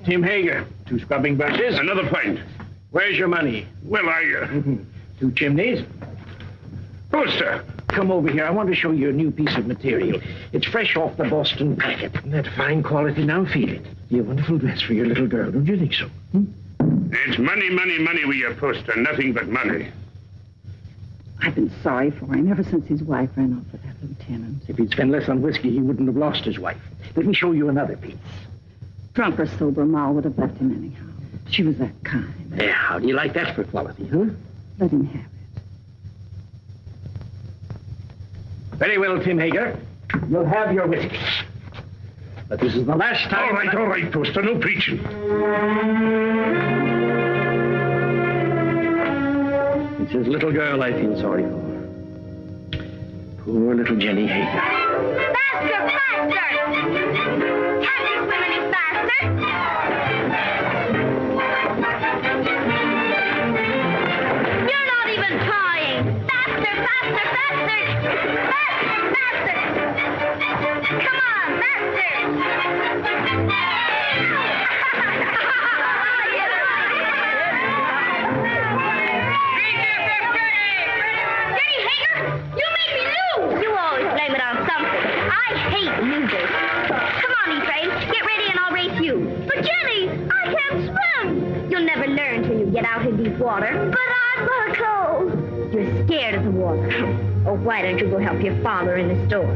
Tim Hager. 2 scrubbing brushes. Another pint. Where's your money? Well, 2 chimneys. Poster. Come over here. I want to show you a new piece of material. It's fresh off the Boston packet. That fine quality. Now feel it. Be a wonderful dress for your little girl. Don't you think so? It's money, money, money with your poster. Nothing but money. I've been sorry for him ever since his wife ran off with that lieutenant. If he'd spent less on whiskey, he wouldn't have lost his wife. Let me show you another piece. Drunk or sober, Ma would have left him anyhow. She was that kind. Yeah, how do you like that for quality, huh? Let him have it. Very well, Tim Hager. You'll have your whiskey. But this is the last time... All right, Poster. No preaching. It's his little girl I feel sorry for. Poor little Jenny Hager. Faster, faster! Can't you swim any faster? You're not even trying. Faster, faster, faster! Faster, faster! Come on, Jenny Hager, you made me lose! You always blame it on something. I hate losers. Come on, E-Train. Get ready and I'll race you. But Jenny, I can't swim. You'll never learn till you get out in deep water. But I'm cold. You're scared of the water. Oh, why don't you go help your father in the store?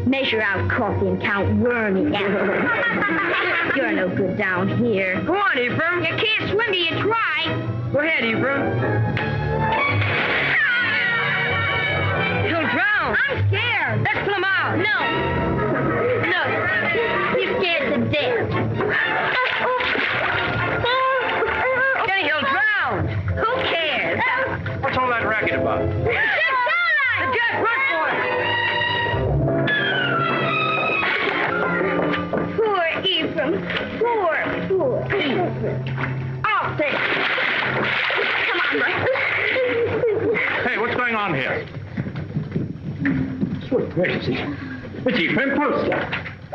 Measure out coffee and count wormy apples. You're no good down here. Go on, Ephraim. You can't swim till you try. Go ahead, Ephraim. He'll drown. I'm scared. Let's pull him out. No. No. He's scared to death. Jenny, he'll drown. Who cares? What's all that racket about? It's starlight! Jack, run for it. Poor Ephraim. Poor Ephraim. I'll fix it. Come on, Rick. Hey, what's going on here? Sweet gracious. It's Ephraim Poster.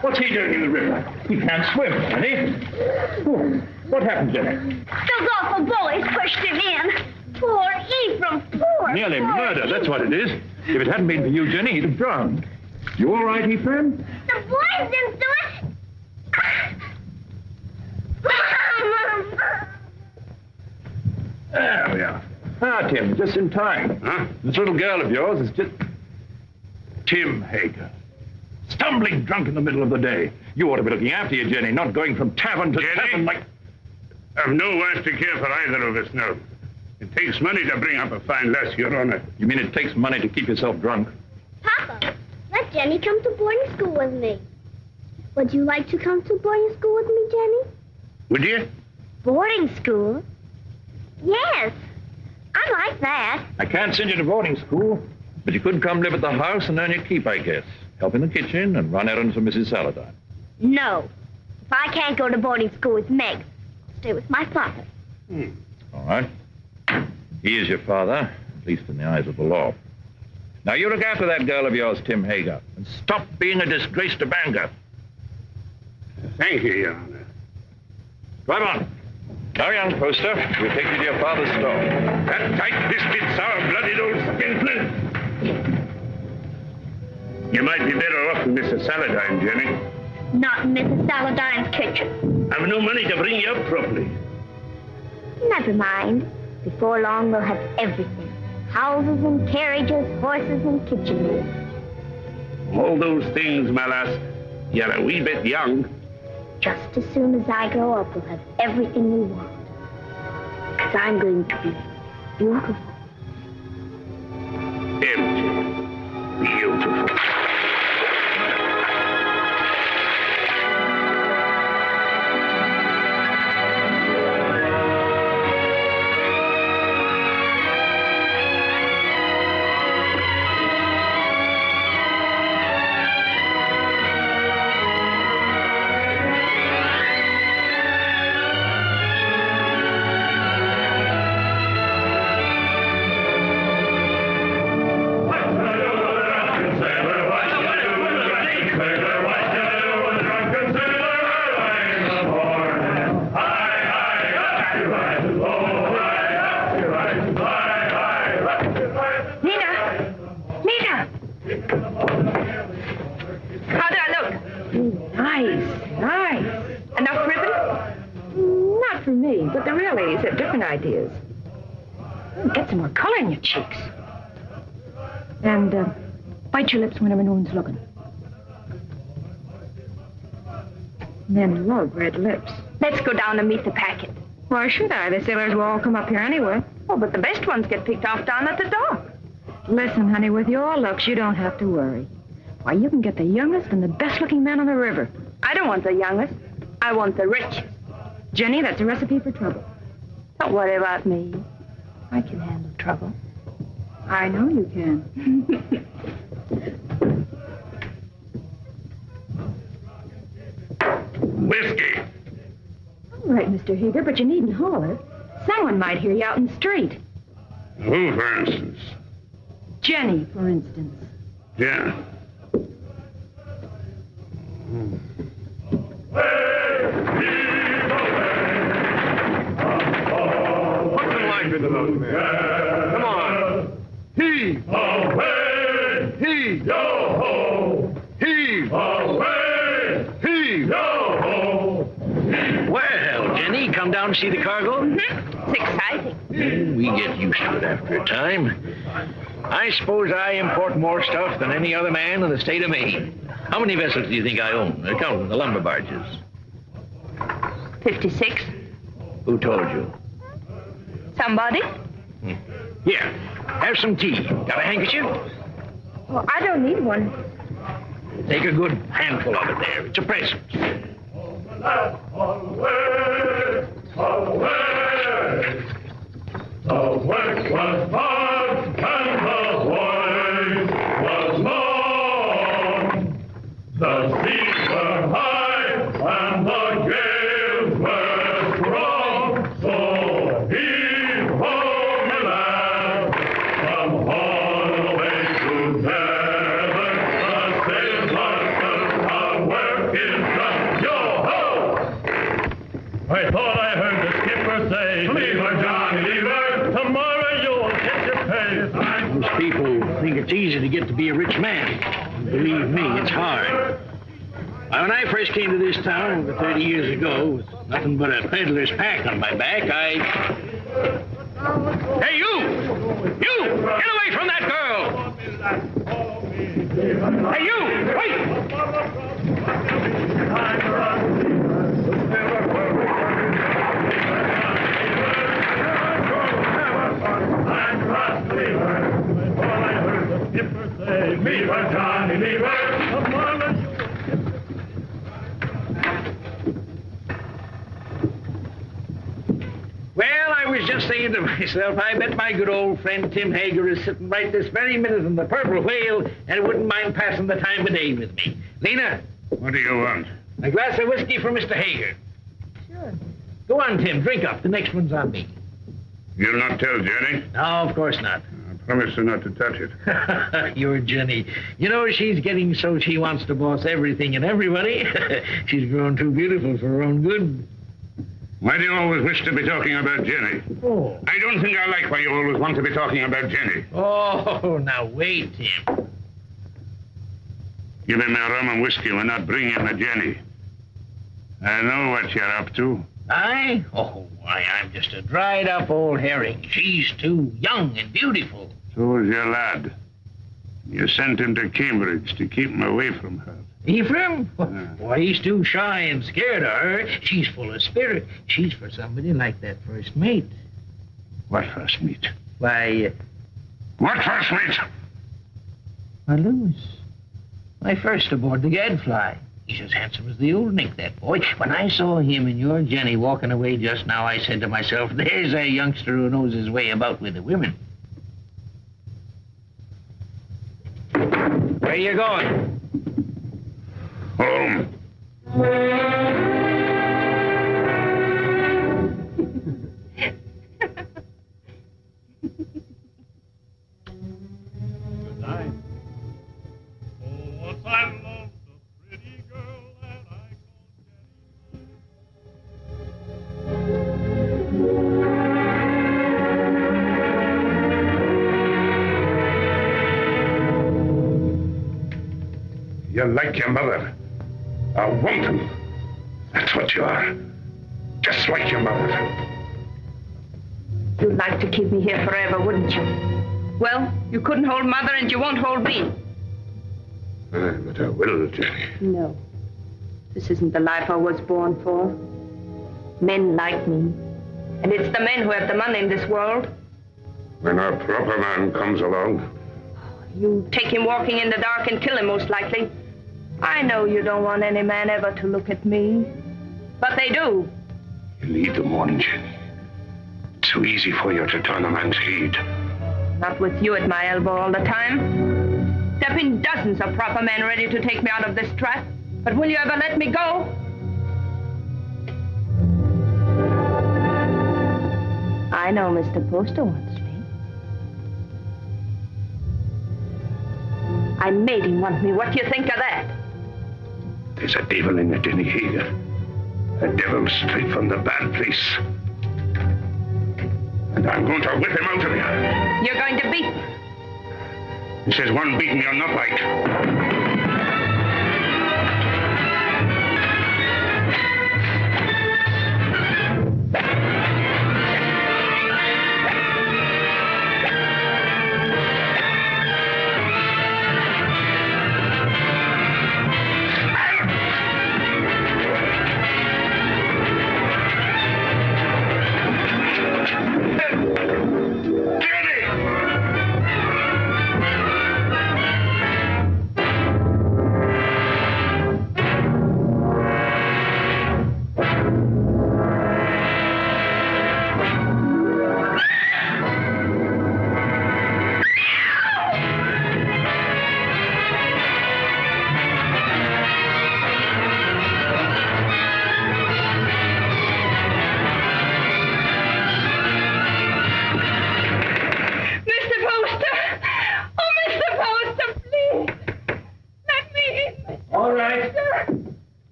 What's he doing in the river? He can't swim, can he? Oh, what happened, Jenny? Those awful bullies pushed him in. Poor Ephraim. Poor. Nearly murder, that's what it is. If it hadn't been for you, Jenny, he'd have drowned. You all right, Ephraim? The boys didn't do it. There we are. Ah, Tim, just in time. Huh? This little girl of yours is just... Tim Hager. Stumbling drunk in the middle of the day. You ought to be looking after you, Jenny, not going from tavern to tavern like... I've no wife to care for either of us now. It takes money to bring up a fine lass, Your Honor. You mean it takes money to keep yourself drunk? Papa, let Jenny come to boarding school with me. Would you like to come to boarding school with me, Jenny? Would you? Boarding school? Yes. I like that. I can't send you to boarding school, but you could come live at the house and earn your keep, I guess. Help in the kitchen and run errands for Mrs. Saladine. No. If I can't go to boarding school with Meg, I'll stay with my father. All right. He is your father, at least in the eyes of the law. Now, you look after that girl of yours, Tim Hager, and stop being a disgrace to Bangor. Thank you, Your Honor. Drive on. Hurry on, Poster. We'll take you to your father's store. That tight biscuits our blooded old skinflint. You might be better off with Mrs. Saladine, Jenny. Not in Mrs. Saladine's kitchen. I've no money to bring you up properly. Never mind. Before long, we'll have everything. Houses and carriages, horses and kitchen maids. All those things, my lass, you're a wee bit young. Just as soon as I grow up, we'll have everything we want. 'Cause I'm going to be beautiful. Empty. Beautiful. Ideas. Get some more color in your cheeks. And bite your lips whenever no one's looking. Men love red lips. Let's go down and meet the packet. Why should I? The sailors will all come up here anyway. Oh, but the best ones get picked off down at the dock. Listen, honey, with your looks, you don't have to worry. Why, you can get the youngest and the best-looking man on the river. I don't want the youngest. I want the richest. Jenny, that's a recipe for trouble. Don't worry about me. I can handle trouble. I know you can. Whiskey. All right, Mr. Hager, but you needn't holler. Someone might hear you out in the street. Who, for instance? Jenny, for instance. Yeah. Come on. Heave away, heave, yo ho. Heave away, heave, yo ho. Well, Jenny, come down and see the cargo? It's exciting. We get used to it after a time. I suppose I import more stuff than any other man in the state of Maine. How many vessels do you think I own, counting the lumber barges? 56. Who told you? Somebody? Here, have some tea. Got a handkerchief? Well, I don't need one. Take a good handful of it there. It's a present. Away, away. The work was hard and the voice was long. The seas were high and the gales were strong. So heave ho, my lad, from Holloway to Devon. The sailors are working done. Yo ho! I thought I heard the skipper say, "Leave her, Johnny, leave her. Tomorrow you'll get your pay." Most people think it's easy to get to be a rich man. Believe me, it's hard. When I first came to this town over 30 years ago, with nothing but a peddler's pack on my back, Hey, you! You! Get away from that girl! Hey, you! Wait! Leave her, Johnny, leave her. Come on, let's... Well, I was just saying to myself, I bet my good old friend Tim Hager is sitting right this very minute in the Purple Whale and wouldn't mind passing the time of day with me. Lena? What do you want? A glass of whiskey for Mr. Hager. Sure. Go on, Tim. Drink up. The next one's on me. You'll not tell Jenny? No, of course not. I promise her not to touch it. Your Jenny. You know, she's getting so she wants to boss everything and everybody. She's grown too beautiful for her own good. Why do you always wish to be talking about Jenny? Oh. I don't think I like why you always want to be talking about Jenny. Oh, now wait, Tim. Give me my rum and whiskey. We're not bringing the Jenny. I know what you're up to. I? Oh, why, I'm just a dried-up old herring. She's too young and beautiful. So is your lad. You sent him to Cambridge to keep him away from her. Ephraim? Why, he's too shy and scared of her. She's full of spirit. She's for somebody like that first mate. What first mate? Why, What first mate? Lewis. My first aboard the Gadfly. He's as handsome as the old Nick, that boy. When I saw him and your Jenny walking away just now, I said to myself, there's a youngster who knows his way about with the women. Where you going? Home. Good night. Oh, once I loved a pretty girl that I called Jenny. You're like your mother. A wanton. That's what you are. Just like your mother. You'd like to keep me here forever, wouldn't you? Well, you couldn't hold Mother and you won't hold me. But I will, Jenny. No. This isn't the life I was born for. Men like me. And it's the men who have the money in this world. When a proper man comes along. You take him walking in the dark and kill him, most likely. I know you don't want any man ever to look at me. But they do. You lead them on, Jenny. It's so easy for you to turn a man's head. Not with you at my elbow all the time. There've been dozens of proper men ready to take me out of this trap. But will you ever let me go? I know Mr. Poster wants me. I made him want me. What do you think of that? There's a devil in it, Jenny Hager. A devil straight from the bad place. And I'm going to whip him out of here. You're going to beat me. He says one beating you'll not like.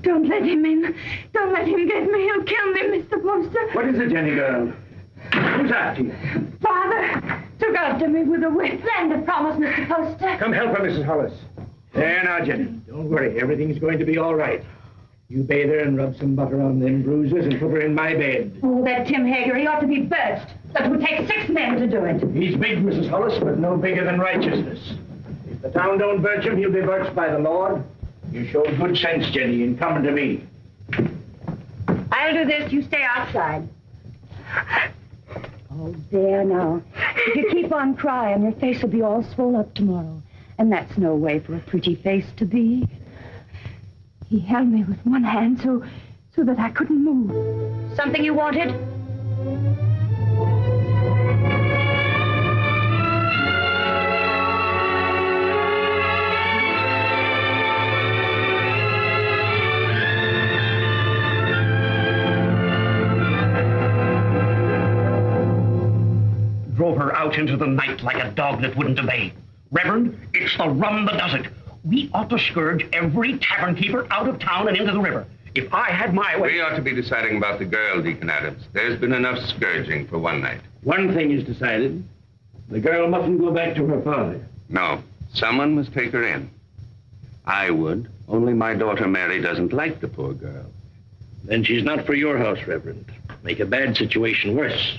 Don't let him in. Don't let him get me. He'll kill me, Mr. Poster. What is it, Jenny girl? Who's after you? Father took after me with a whip. Splendid promise, Mr. Poster. Come help her, Mrs. Hollis. There now, Jenny. Don't worry. Everything's going to be all right. You bathe her and rub some butter on them bruises and put her in my bed. Oh, that Tim Hager, he ought to be birched. That would take 6 men to do it. He's big, Mrs. Hollis, but no bigger than righteousness. If the town don't birch him, he'll be birched by the Lord. You showed good sense, Jenny, in coming to me. I'll do this. You stay outside. Oh, there now. If you keep on crying, your face will be all swole up tomorrow. And that's no way for a pretty face to be. He held me with one hand so that I couldn't move. Something you wanted? out into the night like a dog that wouldn't obey. Reverend, it's the rum that does it. We ought to scourge every tavern keeper out of town and into the river. If I had my way... We ought to be deciding about the girl, Deacon Adams. There's been enough scourging for one night. One thing is decided. The girl mustn't go back to her father. No, someone must take her in. I would, only my daughter Mary doesn't like the poor girl. Then she's not for your house, Reverend. Make a bad situation worse.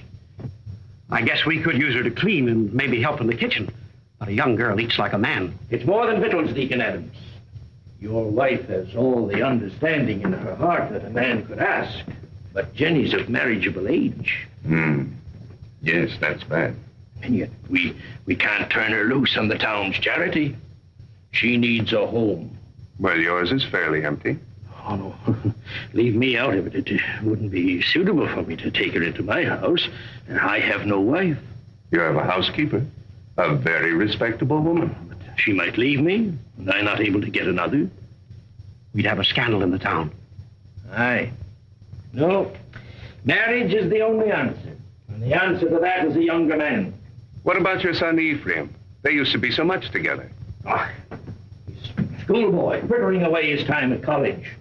I guess we could use her to clean and maybe help in the kitchen. But a young girl eats like a man. It's more than victuals, Deacon Adams. Your wife has all the understanding in her heart that a man could ask. But Jenny's of marriageable age. Yes, that's bad. And yet we can't turn her loose on the town's charity. She needs a home. Well, yours is fairly empty. Oh, no. Leave me out of it. It wouldn't be suitable for me to take her into my house. And I have no wife. You have a housekeeper. A very respectable woman. But she might leave me, and I'm not able to get another. We'd have a scandal in the town. Aye. No. Marriage is the only answer. And the answer to that is a younger man. What about your son Ephraim? They used to be so much together. Oh, he's a schoolboy, frittering away his time at college.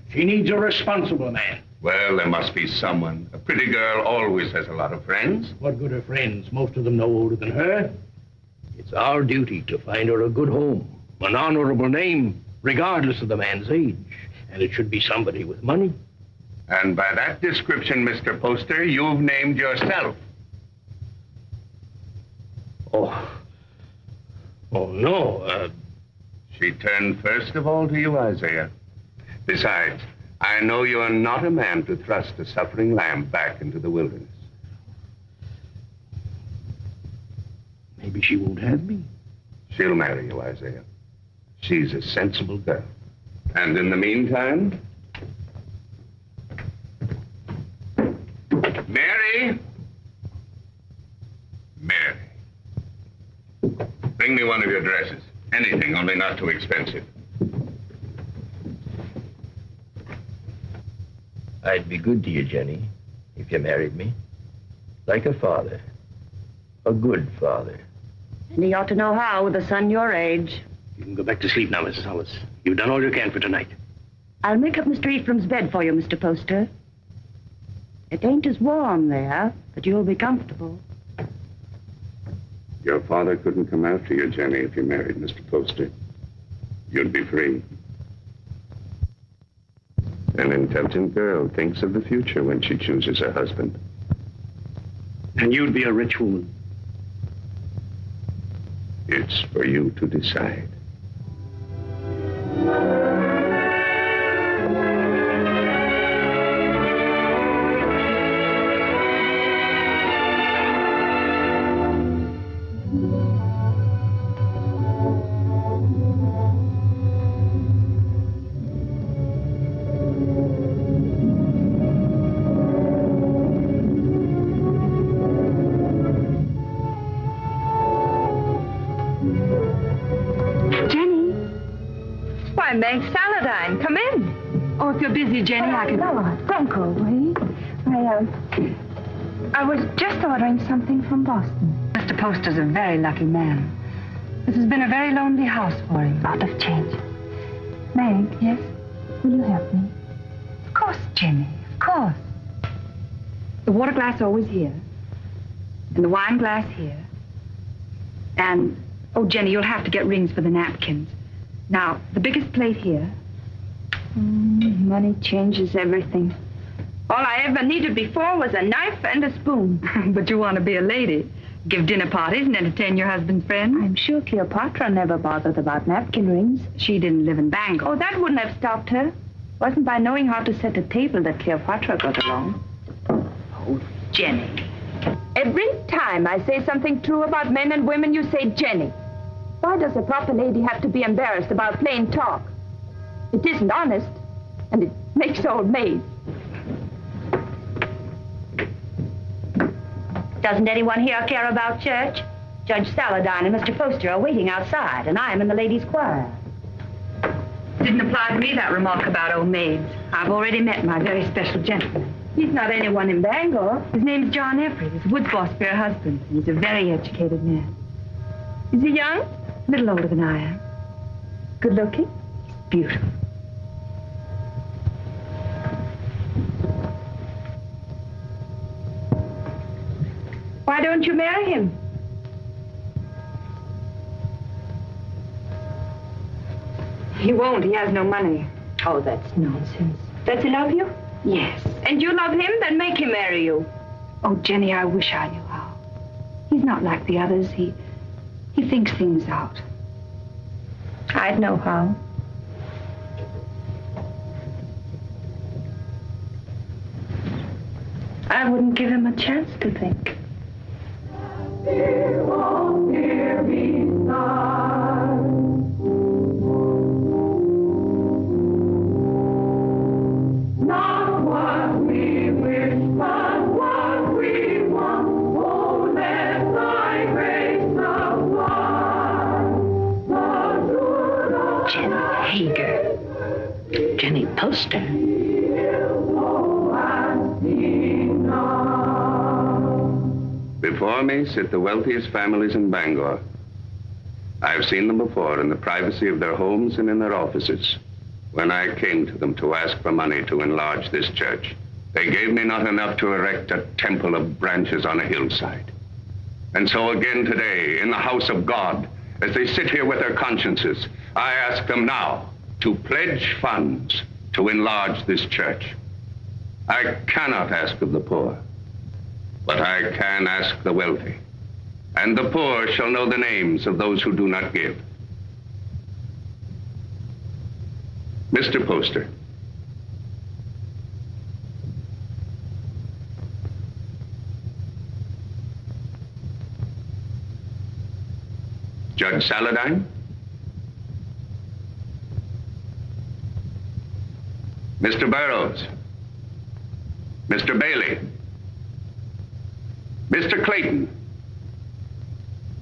She needs a responsible man. Well, there must be someone. A pretty girl always has a lot of friends. What good are friends? Most of them no older than her. It's our duty to find her a good home, an honorable name, regardless of the man's age. And it should be somebody with money. And by that description, Mr. Poster, you've named yourself. Oh, no. She turned first of all to you, Isaiah. Besides, I know you're not a man to thrust a suffering lamb back into the wilderness. Maybe she won't have me. She'll marry you, Isaiah. She's a sensible girl. And in the meantime... Mary! Mary. Bring me one of your dresses. Anything, only not too expensive. I'd be good to you, Jenny, if you married me. Like a father. A good father. And he ought to know how with a son your age. You can go back to sleep now, Mrs. Hollis. You've done all you can for tonight. I'll make up Mr. Ephraim's bed for you, Mr. Poster. It ain't as warm there, but you'll be comfortable. Your father couldn't come after you, Jenny, if you married Mr. Poster. You'd be free. An intelligent girl thinks of the future when she chooses her husband. And you'd be a rich woman. It's for you to decide. Meg Saladine, come in. Oh, if you're busy, Jenny, I can... No, don't go away. I was just ordering something from Boston. Mr. Poster's a very lucky man. This has been a very lonely house for him. Out of change. Meg, yes? Will you help me? Of course, Jenny, of course. The water glass always here. And the wine glass here. And, oh, Jenny, you'll have to get rings for the napkins. Now, the biggest plate here. Money changes everything. All I ever needed before was a knife and a spoon. But you want to be a lady. Give dinner parties and entertain your husband's friends. I'm sure Cleopatra never bothered about napkin rings. She didn't live in Bangor. Oh, that wouldn't have stopped her. It wasn't by knowing how to set a table that Cleopatra got along. Oh, Jenny. Every time I say something true about men and women, you say Jenny. Why does a proper lady have to be embarrassed about plain talk? It isn't honest, and it makes old maids. Doesn't anyone here care about church? Judge Saladine and Mr. Poster are waiting outside, and I am in the ladies' choir. Didn't apply to me, that remark about old maids. I've already met my very special gentleman. He's not anyone in Bangor. His name's John Everett. He's Wood's boss for her husband. He's a very educated man. Is he young? A little older than I am. Good looking? He's beautiful. Why don't you marry him? He won't. He has no money. Oh, that's nonsense. Does he love you? Yes. And you love him? Then make him marry you. Oh, Jenny, I wish I knew how. He's not like the others. He thinks things out. I'd know how. I wouldn't give him a chance to think. Jenny Poster. Before me sit the wealthiest families in Bangor. I've seen them before in the privacy of their homes and in their offices. When I came to them to ask for money to enlarge this church, they gave me not enough to erect a temple of branches on a hillside. And so again today, in the house of God, as they sit here with their consciences, I ask them now to pledge funds to enlarge this church. I cannot ask of the poor, but I can ask the wealthy. And the poor shall know the names of those who do not give. Mr. Poster. Judge Saladine? Mr. Burroughs? Mr. Bailey? Mr. Clayton?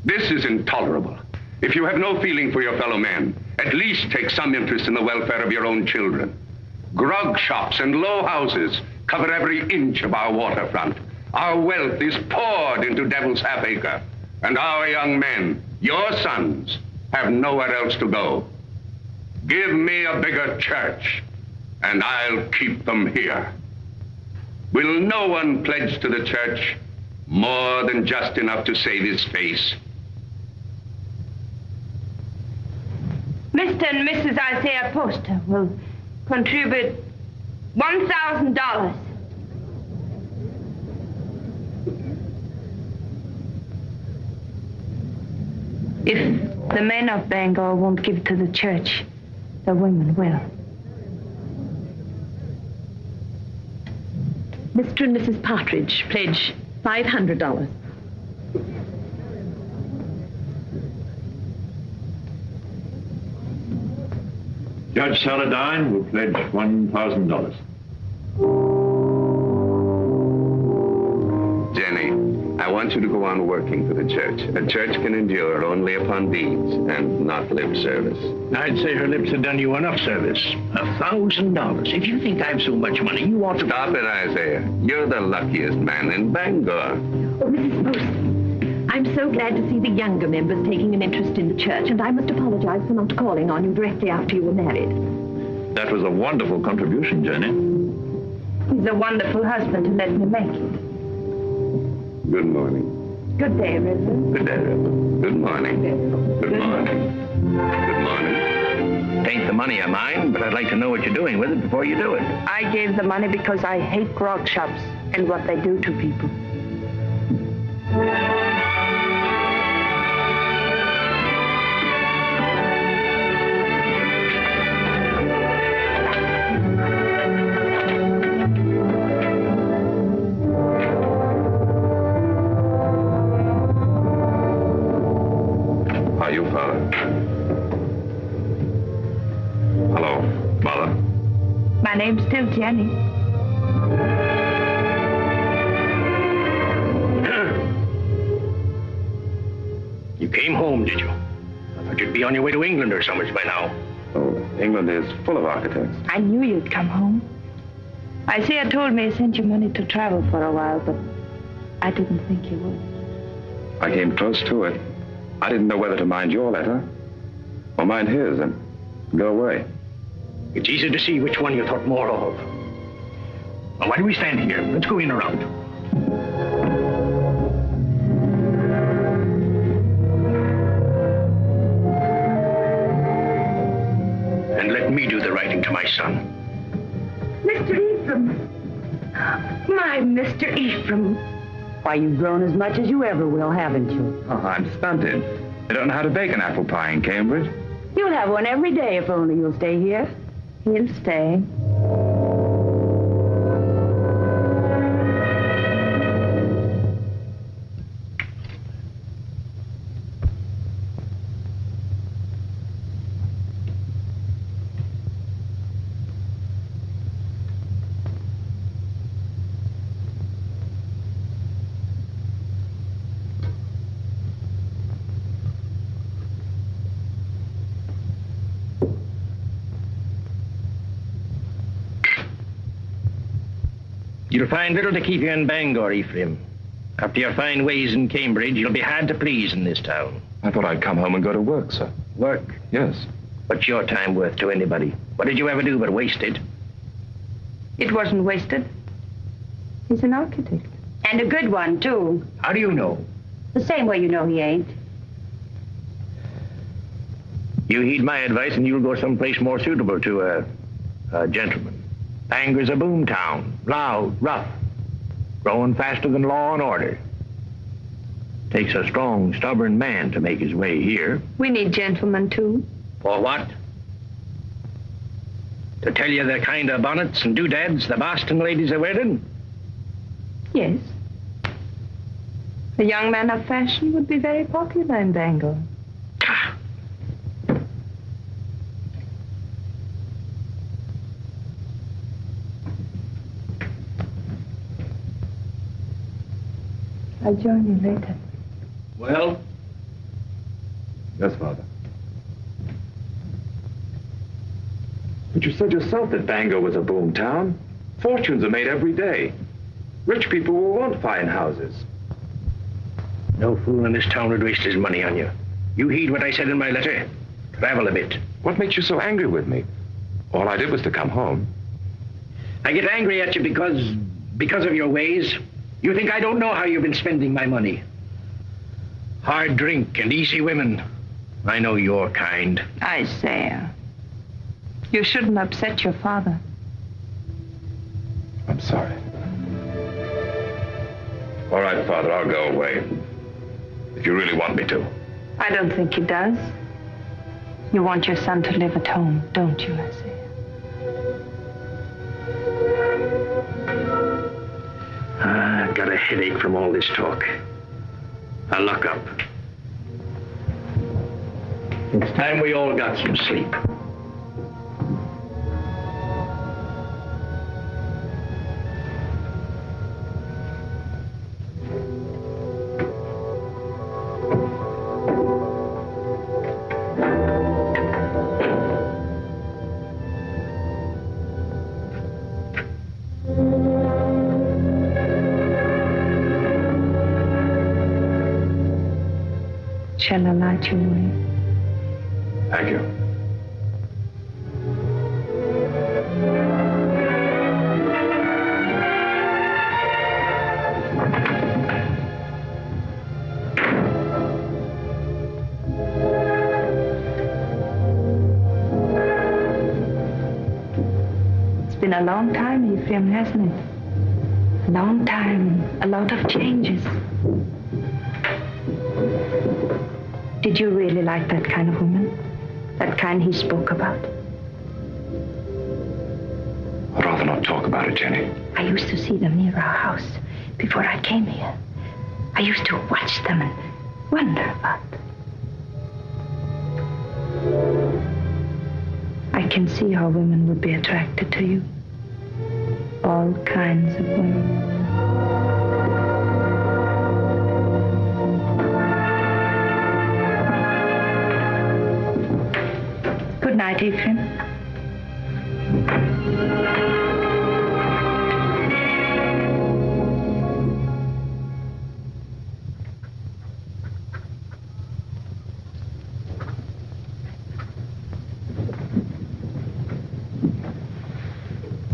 This is intolerable. If you have no feeling for your fellow man, at least take some interest in the welfare of your own children. Grog shops and low houses cover every inch of our waterfront. Our wealth is poured into Devil's Half Acre. And our young men, your sons, have nowhere else to go. Give me a bigger church, and I'll keep them here. Will no one pledge to the church more than just enough to save his face? Mr. and Mrs. Isaiah Poster will contribute $1,000. If the men of Bangor won't give to the church, the women will. Mr. and Mrs. Partridge pledge $500. Judge Saladine will pledge $1,000. Jenny, I want you to go on working for the church. A church can endure only upon deeds and not lip service. I'd say her lips have done you enough service. $1,000. If you think I've so much money, you ought to... Stop it, Isaiah. You're the luckiest man in Bangor. Oh, Mrs. Poster, I'm so glad to see the younger members taking an interest in the church, and I must apologize for not calling on you directly after you were married. That was a wonderful contribution, Jenny. He's a wonderful husband to let me make it. Good morning. Good day, Reverend. Good day, Reverend. Good morning. Good morning. Good morning. It ain't the money I mind, but I'd like to know what you're doing with it before you do it. I gave the money because I hate grog shops and what they do to people. Are you, Father? Hello, Mother. My name's still Jenny. You came home, did you? I thought you'd be on your way to England or somewhere by now. Oh, England is full of architects. I knew you'd come home. Isaiah told me he sent you money to travel for a while, but I didn't think you would. I came close to it. I didn't know whether to mind your letter or mind his and go away. It's easy to see which one you thought more of. Well, why do we stand here? Let's go in around. And let me do the writing to my son. Mr. Ephraim. My Mr. Ephraim. Why, you've grown as much as you ever will, haven't you? Oh, I'm stunted. I don't know how to bake an apple pie in Cambridge. You'll have one every day if only you'll stay here. He'll stay. You'll find little to keep you in Bangor, Ephraim. After your fine ways in Cambridge, you'll be hard to please in this town. I thought I'd come home and go to work, sir. Work? Yes. What's your time worth to anybody? What did you ever do but waste it? It wasn't wasted. He's an architect. And a good one, too. How do you know? The same way you know he ain't. You heed my advice and you'll go someplace more suitable to a gentleman. Bangor's a boom town. Loud, rough. Growing faster than law and order. Takes a strong, stubborn man to make his way here. We need gentlemen, too. For what? To tell you the kind of bonnets and doodads the Boston ladies are wearing? Yes. A young man of fashion would be very popular in Bangor. I'll join you later. Well? Yes, Father. But you said yourself that Bangor was a boom town. Fortunes are made every day. Rich people will want fine houses. No fool in this town would waste his money on you. You heed what I said in my letter. Travel a bit. What makes you so angry with me? All I did was to come home. I get angry at you because of your ways. You think I don't know how you've been spending my money. Hard drink and easy women. I know your kind. Isaiah, you shouldn't upset your father. I'm sorry. All right, Father, I'll go away. If you really want me to. I don't think he does. You want your son to live at home, don't you, Isaiah? I've got a headache from all this talk. I'll lock up. It's time we all got some sleep. Shall I light you away? Thank you. It's been a long time, Ephraim, hasn't it? A long time, a lot of changes. Did you really like that kind of woman? That kind he spoke about? I'd rather not talk about it, Jenny. I used to see them near our house before I came here. I used to watch them and wonder about them. I can see how women would be attracted to you. All kinds of women. Good night, Ephraim.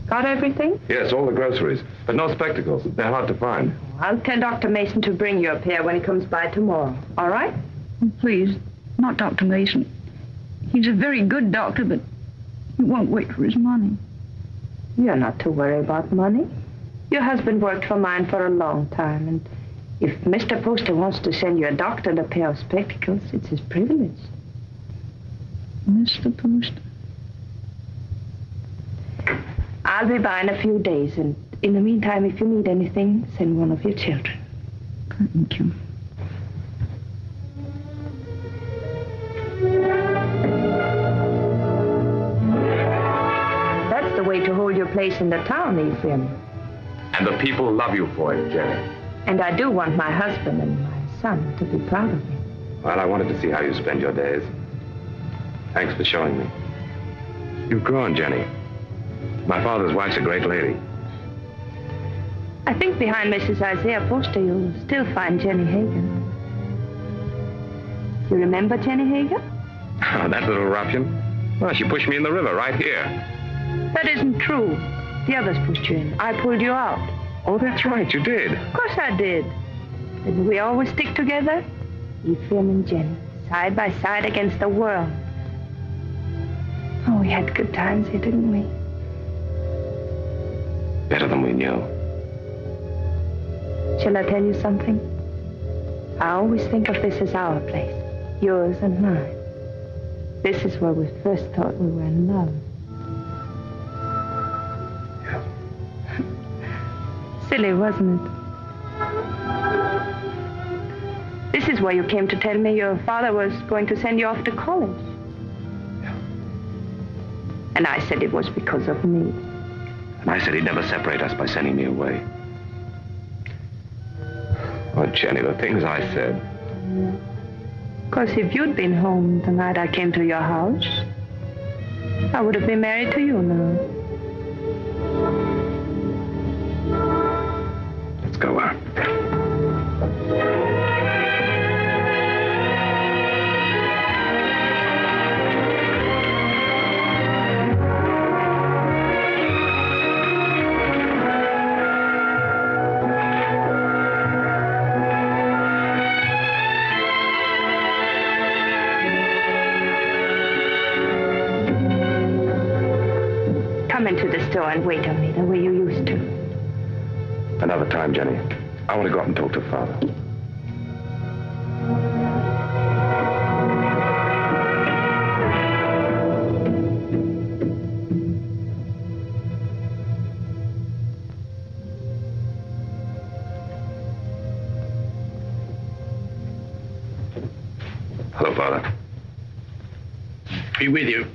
Got everything? Yes, all the groceries, but no spectacles. They're hard to find. I'll tell Dr. Mason to bring you a pair when he comes by tomorrow. All right? Please, not Dr. Mason. He's a very good doctor, but he won't wait for his money. You're not to worry about money. Your husband worked for mine for a long time, and if Mr. Poster wants to send you a doctor and a pair of spectacles, it's his privilege. Mr. Poster? I'll be by in a few days, and in the meantime, if you need anything, send one of your children. Thank you. That's the way to hold your place in the town, Ephraim. And the people love you for it, Jenny. And I do want my husband and my son to be proud of me. Well, I wanted to see how you spend your days. Thanks for showing me. You've grown, Jenny. My father's wife's a great lady. I think behind Mrs. Isaiah Poster, you'll still find Jenny Hager. You remember Jenny Hager? Oh, that little ruffian? Well, she pushed me in the river right here. That isn't true. The others pushed you in. I pulled you out. Oh, that's right, you did. Of course I did. Didn't we always stick together? Ephraim and Jenny, side by side against the world. Oh, we had good times here, didn't we? Better than we knew. Shall I tell you something? I always think of this as our place, yours and mine. This is where we first thought we were in love. Yeah. Silly, wasn't it? This is where you came to tell me your father was going to send you off to college. Yeah. And I said it was because of me. And I said he'd never separate us by sending me away. Oh, Jenny, the things I said. Of course, if you'd been home the night I came to your house, I would have been married to you now. Let's go out. Come into the store and wait on me the way you used to. Another time, Jenny. I want to go up and talk to Father. Hello, Father. Be with you.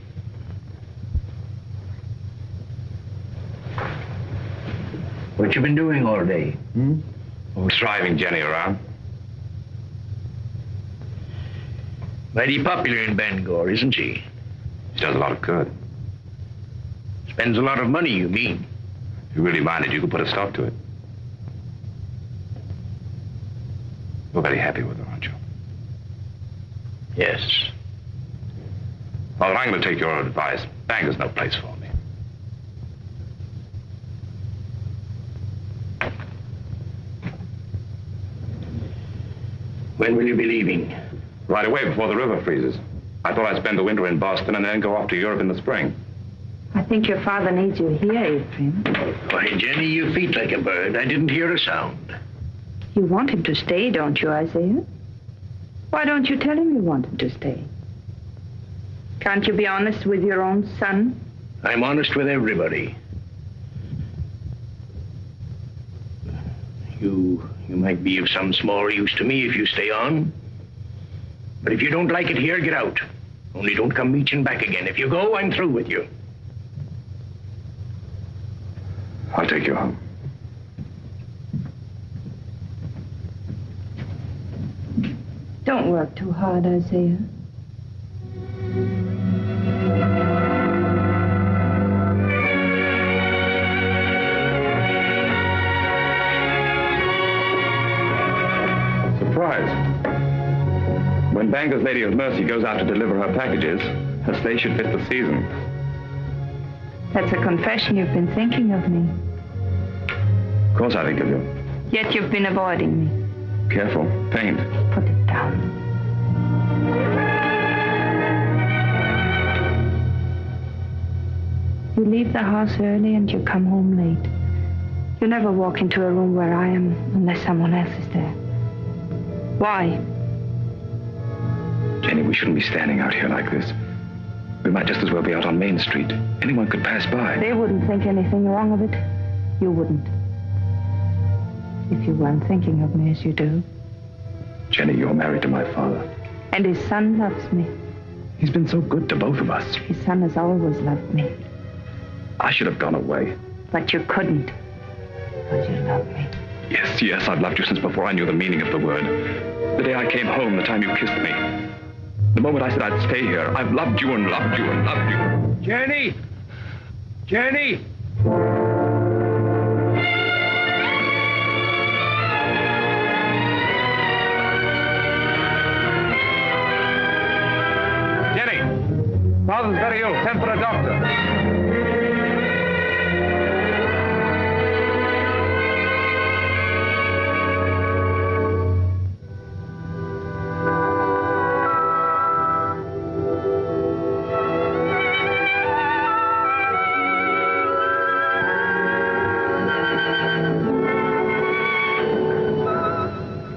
What you been doing all day? Oh, driving Jenny around. Mighty popular in Bangor, isn't she? She does a lot of good. Spends a lot of money, you mean? If you really minded, you could put a stop to it. You're very happy with her, aren't you? Yes. Well, I'm going to take your advice. Bangor's no place for me. When will you be leaving? Right away, before the river freezes. I thought I'd spend the winter in Boston and then go off to Europe in the spring. I think your father needs you here, Ephraim. Why, Jenny, you feet like a bird. I didn't hear a sound. You want him to stay, don't you, Isaiah? Why don't you tell him you want him to stay? Can't you be honest with your own son? I'm honest with everybody. You might be of some small use to me if you stay on. But if you don't like it here, get out. Only don't come reaching back again. If you go, I'm through with you. I'll take you home. Don't work too hard, Isaiah. When Bangor's Lady of Mercy goes out to deliver her packages, her sleigh should fit the season. That's a confession you've been thinking of me. Of course I think of you. Yet you've been avoiding me. Careful. Paint. Put it down. You leave the house early and you come home late. You never walk into a room where I am unless someone else is there. Why? Jenny, we shouldn't be standing out here like this. We might just as well be out on Main Street. Anyone could pass by. They wouldn't think anything wrong of it. You wouldn't. If you weren't thinking of me as you do. Jenny, you're married to my father. And his son loves me. He's been so good to both of us. His son has always loved me. I should have gone away. But you couldn't. Because you love me. Yes, I've loved you since before I knew the meaning of the word. The day I came home, the time you kissed me. The moment I said I'd stay here, I've loved you and loved you and loved you. Jenny! Jenny! Jenny! Father's very ill. Send for a doctor.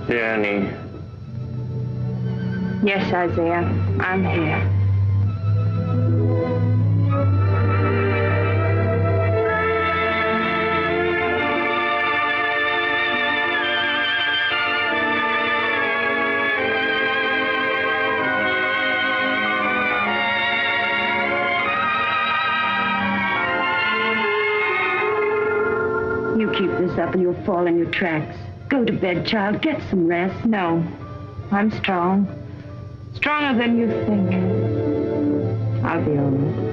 Jenny. Yes, Isaiah, I'm here. You keep this up and you'll fall in your tracks. Go to bed, child. Get some rest. No, I'm strong. Stronger than you think. I'll be all right.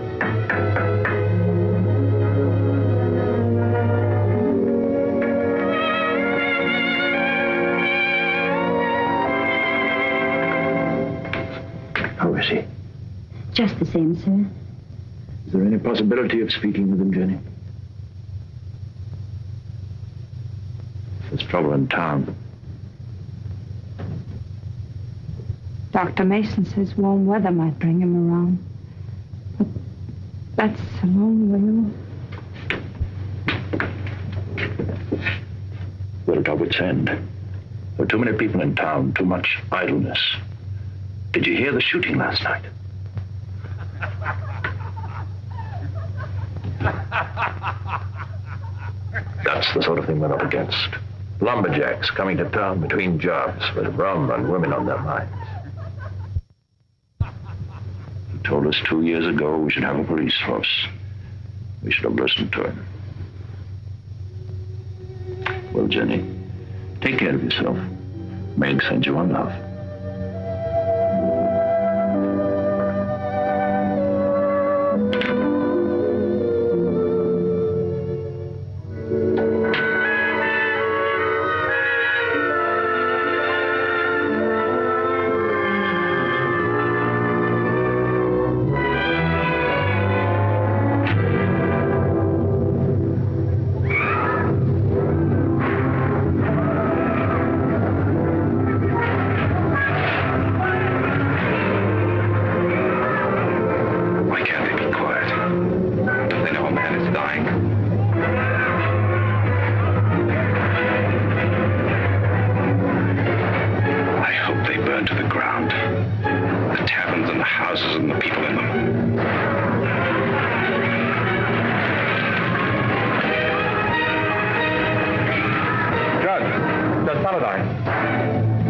How is he? Just the same, sir. Is there any possibility of speaking with him, Jenny? There's trouble in town. Dr. Mason says warm weather might bring him around. But that's a long way off. We're at our wit's end. There are too many people in town, too much idleness. Did you hear the shooting last night? That's the sort of thing we're up against. Lumberjacks coming to town between jobs with rum and women on their minds. He told us 2 years ago we should have a police force. We should have listened to him. Well, Jenny, take care of yourself. Meg sends you on love.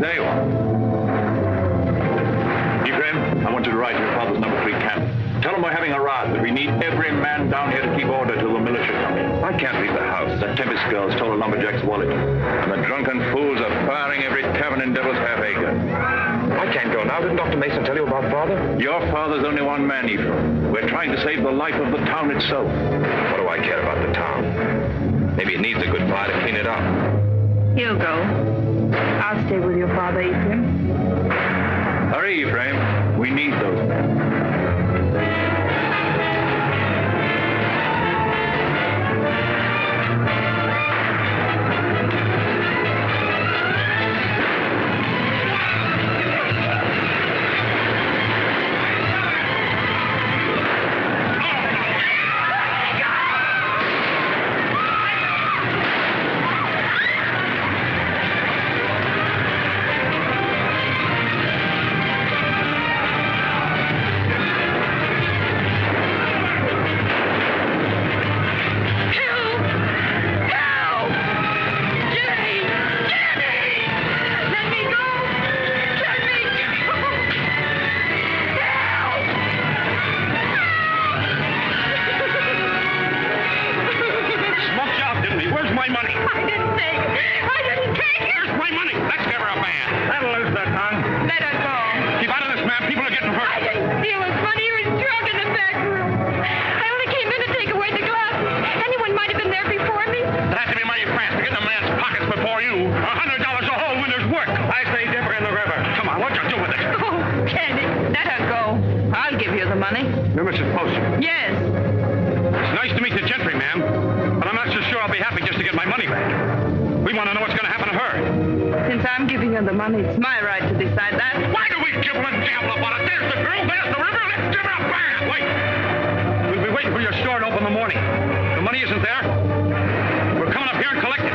There you are. Ephraim, I want you to ride to your father's number 3 camp. Tell him we're having a rout, that we need every man down here to keep order till the militia come in. I can't leave the house. That Tempest girl stole a lumberjack's wallet. And the drunken fools are firing every tavern in Devil's Half Acre. I can't go now. Didn't Dr. Mason tell you about Father? Your father's only one man, Ephraim. We're trying to save the life of the town itself. What do I care about the town? Maybe it needs a good fire to clean it up. He'll go. I'll stay with your father, Ephraim. Hurry, Ephraim. We need those men. I didn't take it. I didn't take it. Where's my money? Let's give her a band. That'll lose that tongue. Let her go. Keep out of this, ma'am. People are getting hurt. I didn't steal his money. He was drunk in the back room. I only came in to take away the glasses. Anyone might have been there before me. It has to be mighty fast to get in a man's pockets before you. $100 a hole when there's work. I say dip her in the river. Come on, what you do with it? Oh, Jenny, let her go. I'll give you the money. You're Mrs. Poster. Yes. It's nice to meet the gentry, ma'am. But I'm not so sure I'll be happy just to get my money back. We want to know what's going to happen to her. Since I'm giving her the money, it's my right to decide that. Why do we gibble and gabble about it? There's the girl, there's the river. Let's give her a band. Wait. We'll be waiting for your store to open in the morning. The money isn't there. We're coming up here and collect it.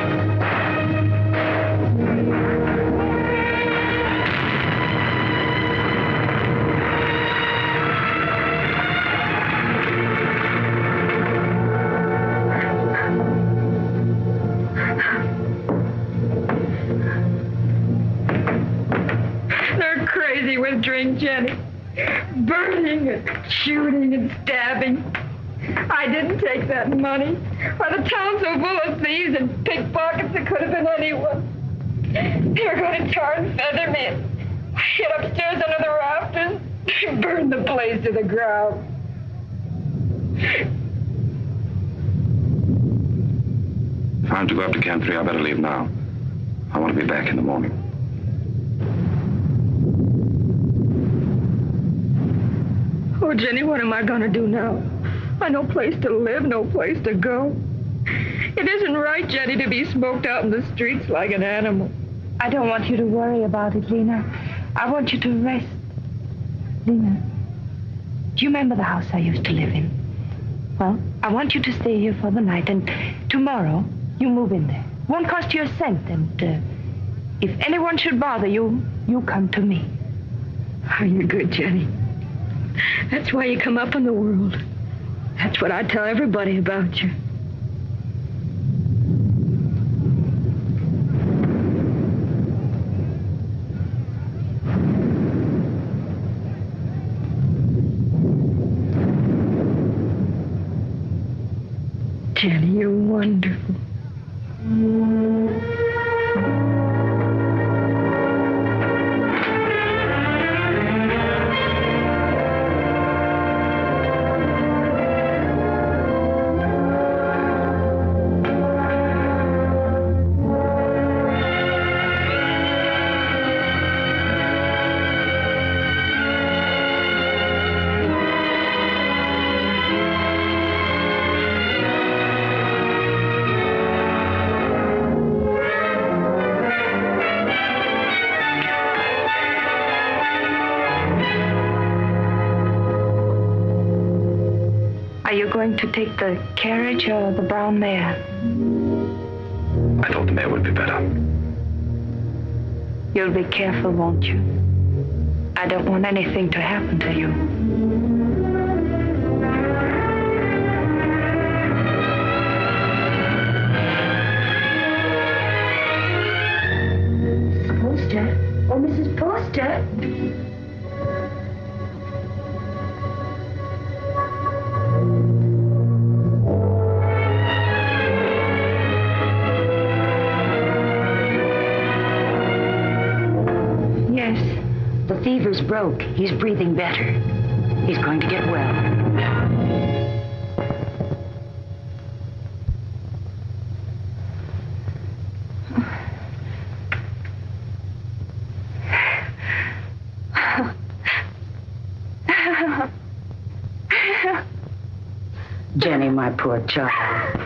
They're crazy with drink, Jenny. Burning and shooting and stabbing. I didn't take that money. Why, the town's so full of thieves and pickpockets, it could have been anyone. They were going to tar and feather me and hid upstairs under the rafters and burn the place to the ground. If I'm to go up to Camp 3, I better leave now. I want to be back in the morning. Oh, Jenny, what am I going to do now? I no place to live, no place to go. It isn't right, Jenny, to be smoked out in the streets like an animal. I don't want you to worry about it, Lena. I want you to rest. Lena, do you remember the house I used to live in? Well, I want you to stay here for the night, and tomorrow you move in there. Won't cost you a cent, and if anyone should bother you, you come to me. Are you good, Jenny? That's why you come up in the world. That's what I tell everybody about you. Jenny, you're wonderful. Are you going to take the carriage or the brown mare? I thought the mare would be better. You'll be careful, won't you? I don't want anything to happen to you. Mrs. Poster? Oh, Mrs. Poster? The fever's broke. He's breathing better. He's going to get well. Jenny, my poor child.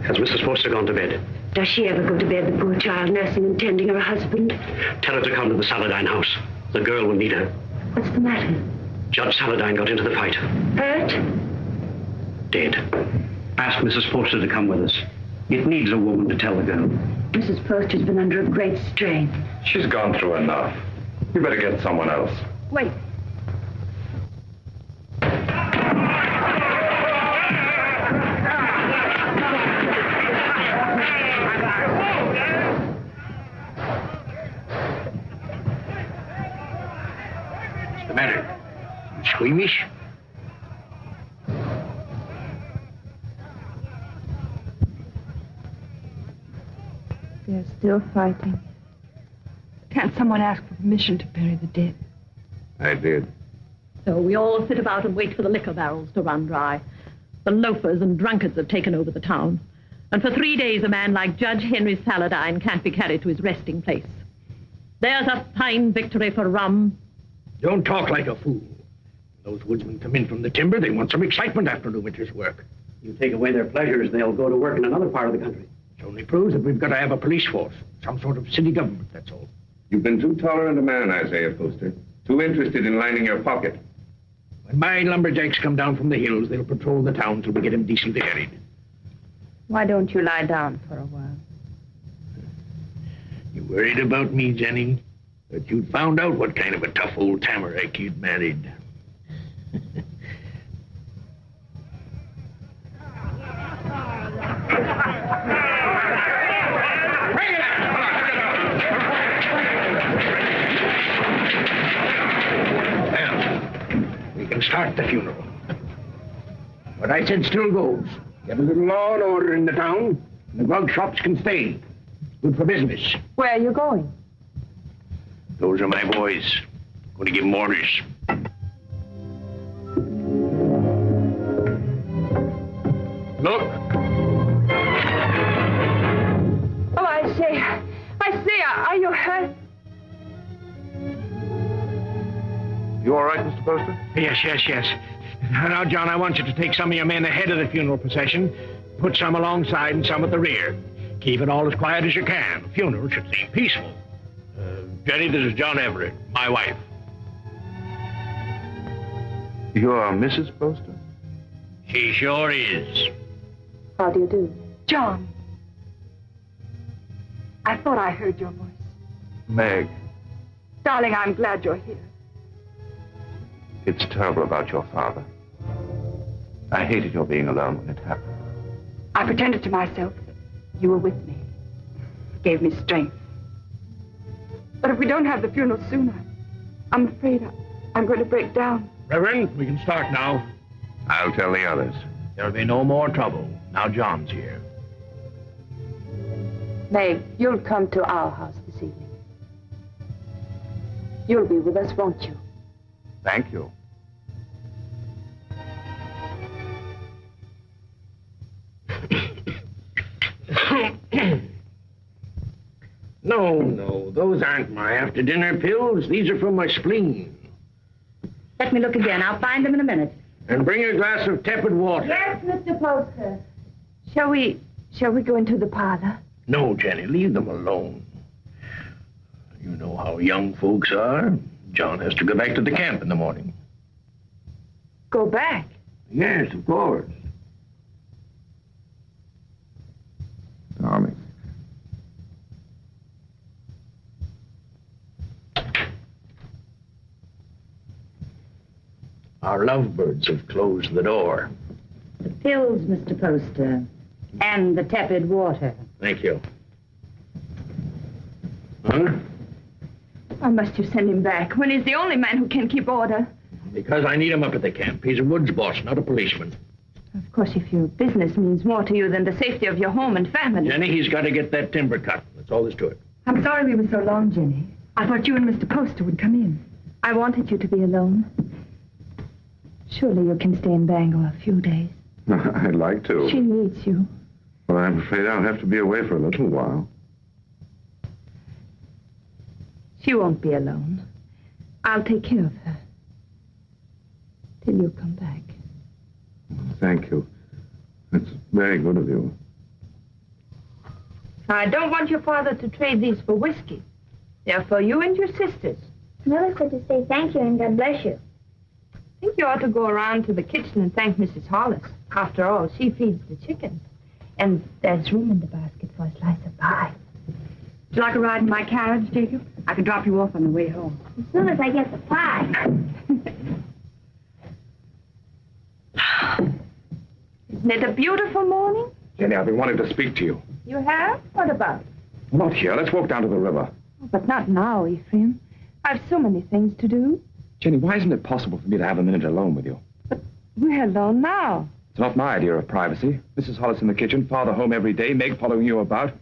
Has Mrs. Foster gone to bed? Does she ever go to bed, the poor child, nursing and tending her husband? Tell her to come to the Saladine house. The girl will need her. What's the matter? Judge Saladine got into the fight. Hurt? Dead. Ask Mrs. Foster to come with us. It needs a woman to tell the girl. Mrs. Foster's been under a great strain. She's gone through enough. You better get someone else. Wait. What's the matter? Squeamish? They're still fighting. Can't someone ask for permission to bury the dead? I did. So we all sit about and wait for the liquor barrels to run dry. The loafers and drunkards have taken over the town. And for 3 days, a man like Judge Henry Saladine can't be carried to his resting place. There's a fine victory for rum. Don't talk like a fool. Those woodsmen come in from the timber. They want some excitement after the winter's work. You take away their pleasures, they'll go to work in another part of the country. It only proves that we've got to have a police force. Some sort of city government, that's all. You've been too tolerant a man, Isaiah Foster. Too interested in lining your pocket. When my lumberjacks come down from the hills, they'll patrol the town till we get him decently buried. Why don't you lie down for a while? You worried about me, Jenny? That you'd found out what kind of a tough old tamarack you'd married. Well, we can start the funeral. What I said still goes. Get a little law and order in the town, and the grog shops can stay. Good for business. Where are you going? Those are my boys. Going to give them orders. Look. Oh, Isaiah, are you hurt? You all right, Mr. Poster? Yes. Now, John, I want you to take some of your men ahead of the funeral procession, put some alongside and some at the rear. Keep it all as quiet as you can. The funeral should seem peaceful. Jenny, this is John Everett, my wife. You are Mrs. Poster? She sure is. How do you do? John. I thought I heard your voice. Meg, Darling, I'm glad you're here. it's terrible about your father. I hated your being alone when it happened. I pretended to myself that you were with me. It gave me strength. But if we don't have the funeral soon, I'm afraid I'm going to break down. Reverend, we can start now. I'll tell the others. There'll be no more trouble. Now John's here. Meg, you'll come to our house this evening. You'll be with us, won't you? Thank you. No, those aren't my after-dinner pills. These are from my spleen. Let me look again. I'll find them in a minute. And bring a glass of tepid water. Yes, Mr. Poster. Shall we go into the parlor? No, Jenny, leave them alone. You know how young folks are. John has to go back to the camp in the morning. Go back? Yes, of course. Darling. Our lovebirds have closed the door. The pills, Mr. Poster, and the tepid water. Thank you. Huh? Why must you send him back when he's the only man who can keep order? Because I need him up at the camp. He's a woods boss, not a policeman. Of course, if your business means more to you than the safety of your home and family. Jenny, he's got to get that timber cut. That's all there's to it. I'm sorry we were so long, Jenny. I thought you and Mr. Poster would come in. I wanted you to be alone. Surely you can stay in Bangor a few days. I'd like to. She needs you. But I'm afraid I'll have to be away for a little while. She won't be alone. I'll take care of her. Till you come back. Thank you. That's very good of you. I don't want your father to trade these for whiskey. They're for you and your sisters. Mother said to say thank you and God bless you. I think you ought to go around to the kitchen and thank Mrs. Hollis. After all, she feeds the chickens. And there's room in the basket for a slice of pie. Would you like a ride in my carriage, Jacob? I can drop you off on the way home. As soon as I get the pie. Isn't it a beautiful morning? Jenny, I've been wanting to speak to you. You have? What about? Not here. Let's walk down to the river. Oh, but not now, Ephraim. I've so many things to do. Jenny, why isn't it possible for me to have a minute alone with you? But we're alone now. It's not my idea of privacy. Mrs. Hollis in the kitchen, father home every day, Meg following you about.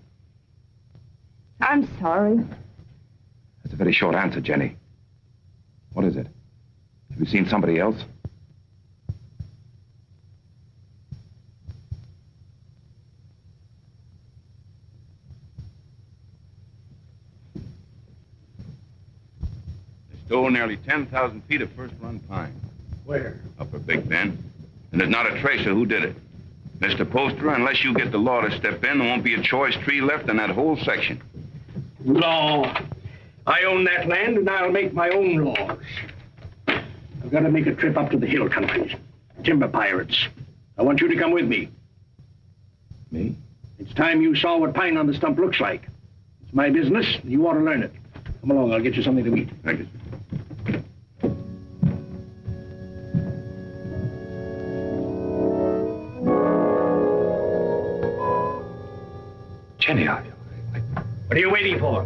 I'm sorry. That's a very short answer, Jenny. What is it? Have you seen somebody else? They stole nearly 10,000 feet of first-run pine. Where? Upper Big Bend. And there's not a trace of who did it. Mr. Poster, unless you get the law to step in, there won't be a choice tree left in that whole section. Law. I own that land, and I'll make my own laws. I've got to make a trip up to the hill countries. Timber pirates. I want you to come with me. Me? It's time you saw what pine on the stump looks like. It's my business, and you ought to learn it. Come along, I'll get you something to eat. Thank you. Jenny, What are you waiting for?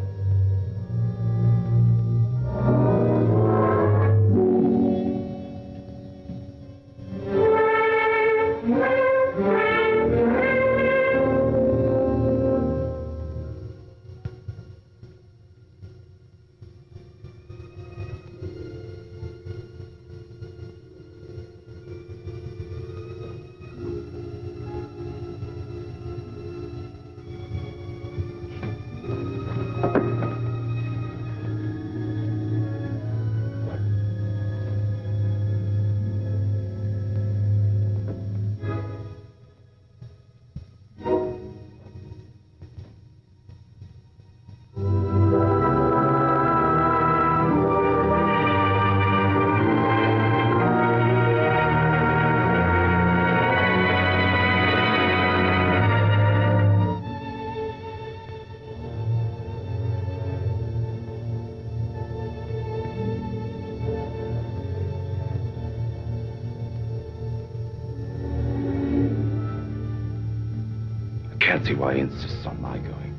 I can't see why he insists on my going.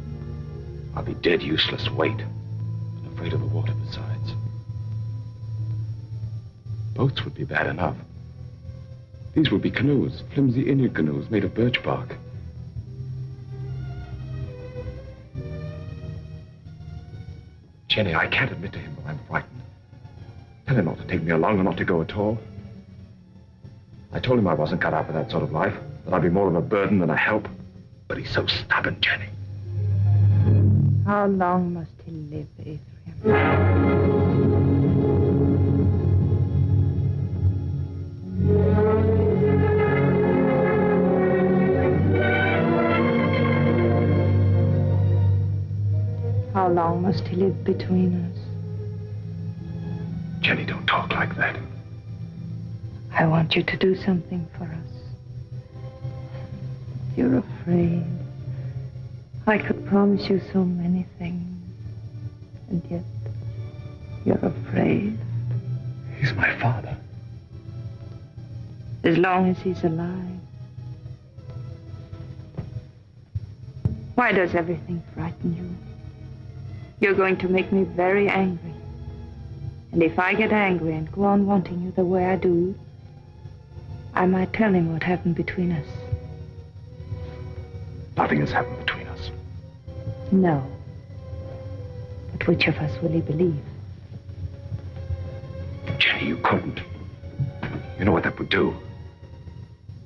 I'll be dead useless weight. And afraid of the water besides. Boats would be bad enough. These would be canoes, flimsy Inuit canoes made of birch bark. Jenny, I can't admit to him that I'm frightened. Tell him not to take me along or not to go at all. I told him I wasn't cut out for that sort of life, that I'd be more of a burden than a help. But he's so stubborn, Jenny. How long must he live, Ephraim? How long must he live between us? Jenny, don't talk like that. I want you to do something for us. You're afraid. I could promise you so many things. And yet, you're afraid. He's my father. As long as he's alive. Why does everything frighten you? You're going to make me very angry. And if I get angry and go on wanting you the way I do, I might tell him what happened between us. Nothing has happened between us. No. But which of us will he believe? Jenny, you couldn't. You know what that would do.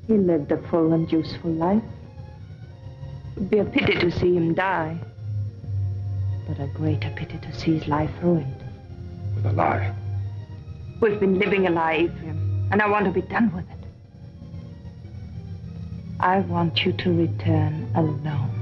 He lived a full and useful life. It would be a pity to see him die. But a greater pity to see his life ruined. With a lie. We've been living a lie, Ephraim, and I want to be done with it. I want you to return alone.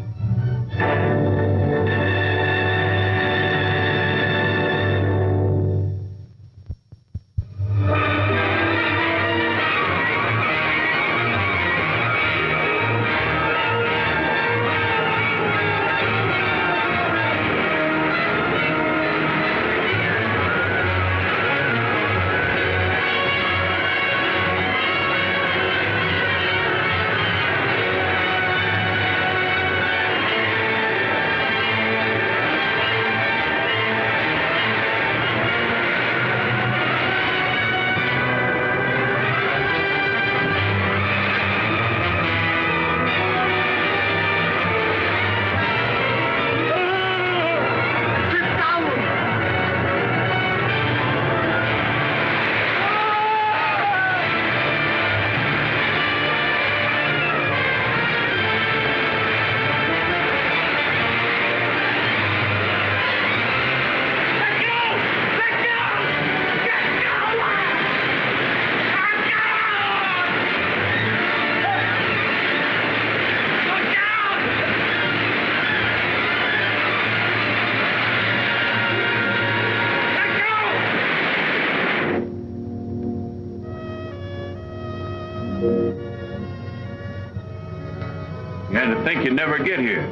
think you'd never get here.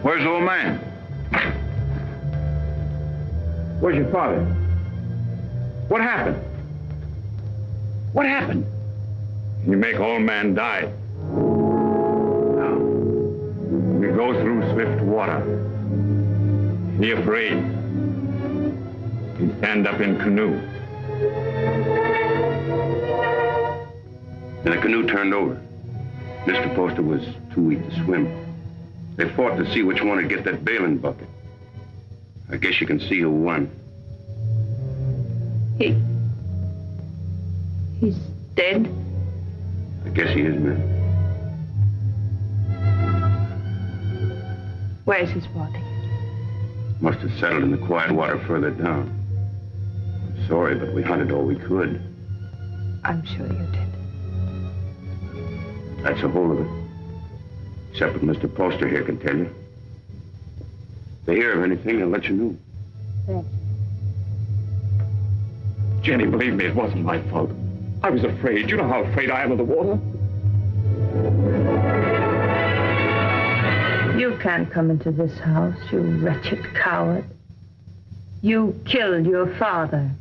Where's the old man? Where's your father? What happened? What happened? You make old man die. Now, we go through swift water. He afraid. He stand up in canoe. And the canoe turned over. Mr. Poster was too weak to swim. They fought to see which one would get that bailing bucket. I guess you can see who won. He's dead? I guess he is, ma'am. Where's his body? Must have settled in the quiet water further down. I'm sorry, but we hunted all we could. I'm sure you did. That's the whole of it. Except what Mr. Poster here can tell you. If they hear of anything, they'll let you know. Thanks. Jenny, believe me, it wasn't my fault. I was afraid. You know how afraid I am of the water. You can't come into this house, you wretched coward. You killed your father.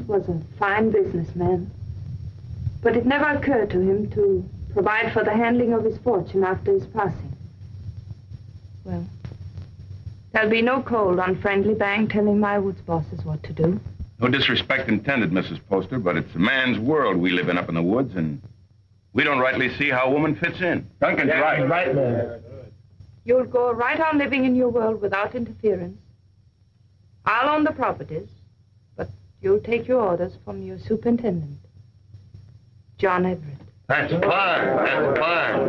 Was a fine businessman, but it never occurred to him to provide for the handling of his fortune after his passing. Well, there'll be no cold, unfriendly bang telling my woods bosses what to do. No disrespect intended, Mrs. Poster, but it's a man's world we live in up in the woods, and we don't rightly see how a woman fits in. Duncan's right. Right, man. You'll go right on living in your world without interference. I'll own the properties. You'll take your orders from your superintendent, John Everett. That's fine. That's fine.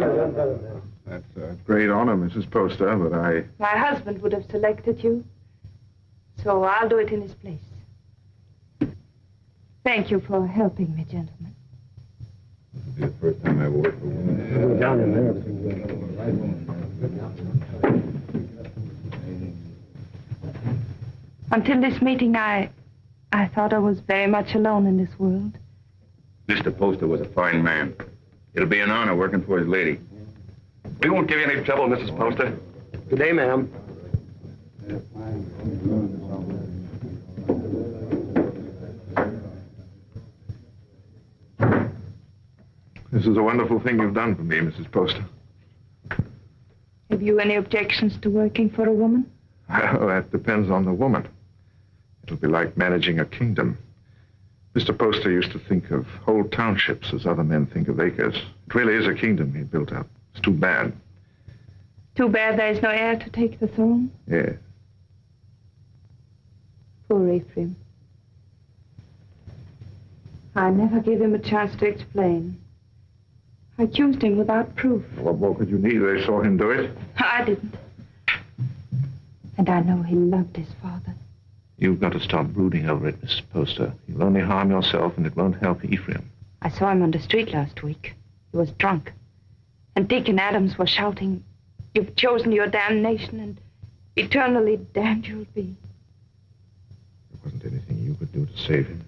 That's a great honor, Mrs. Poster, but My husband would have selected you, so I'll do it in his place. Thank you for helping me, gentlemen. This will be the first time I worked for a woman. Down in there. Until this meeting, I thought I was very much alone in this world. Mr. Poster was a fine man. It'll be an honor working for his lady. We won't give you any trouble, Mrs. Poster. Good day, ma'am. This is a wonderful thing you've done for me, Mrs. Poster. Have you any objections to working for a woman? Well, that depends on the woman. It'll be like managing a kingdom. Mr. Poster used to think of whole townships as other men think of acres. It really is a kingdom he built up. It's too bad. Too bad there's no heir to take the throne. Yes. Poor Ephraim. I never gave him a chance to explain. I accused him without proof. What more could you need? They saw him do it. I didn't. And I know he loved his father. You've got to stop brooding over it, Mrs. Poster. You'll only harm yourself, and it won't help Ephraim. I saw him on the street last week. He was drunk. And Dick and Adams were shouting, "You've chosen your damnation, and eternally damned you'll be." There wasn't anything you could do to save him.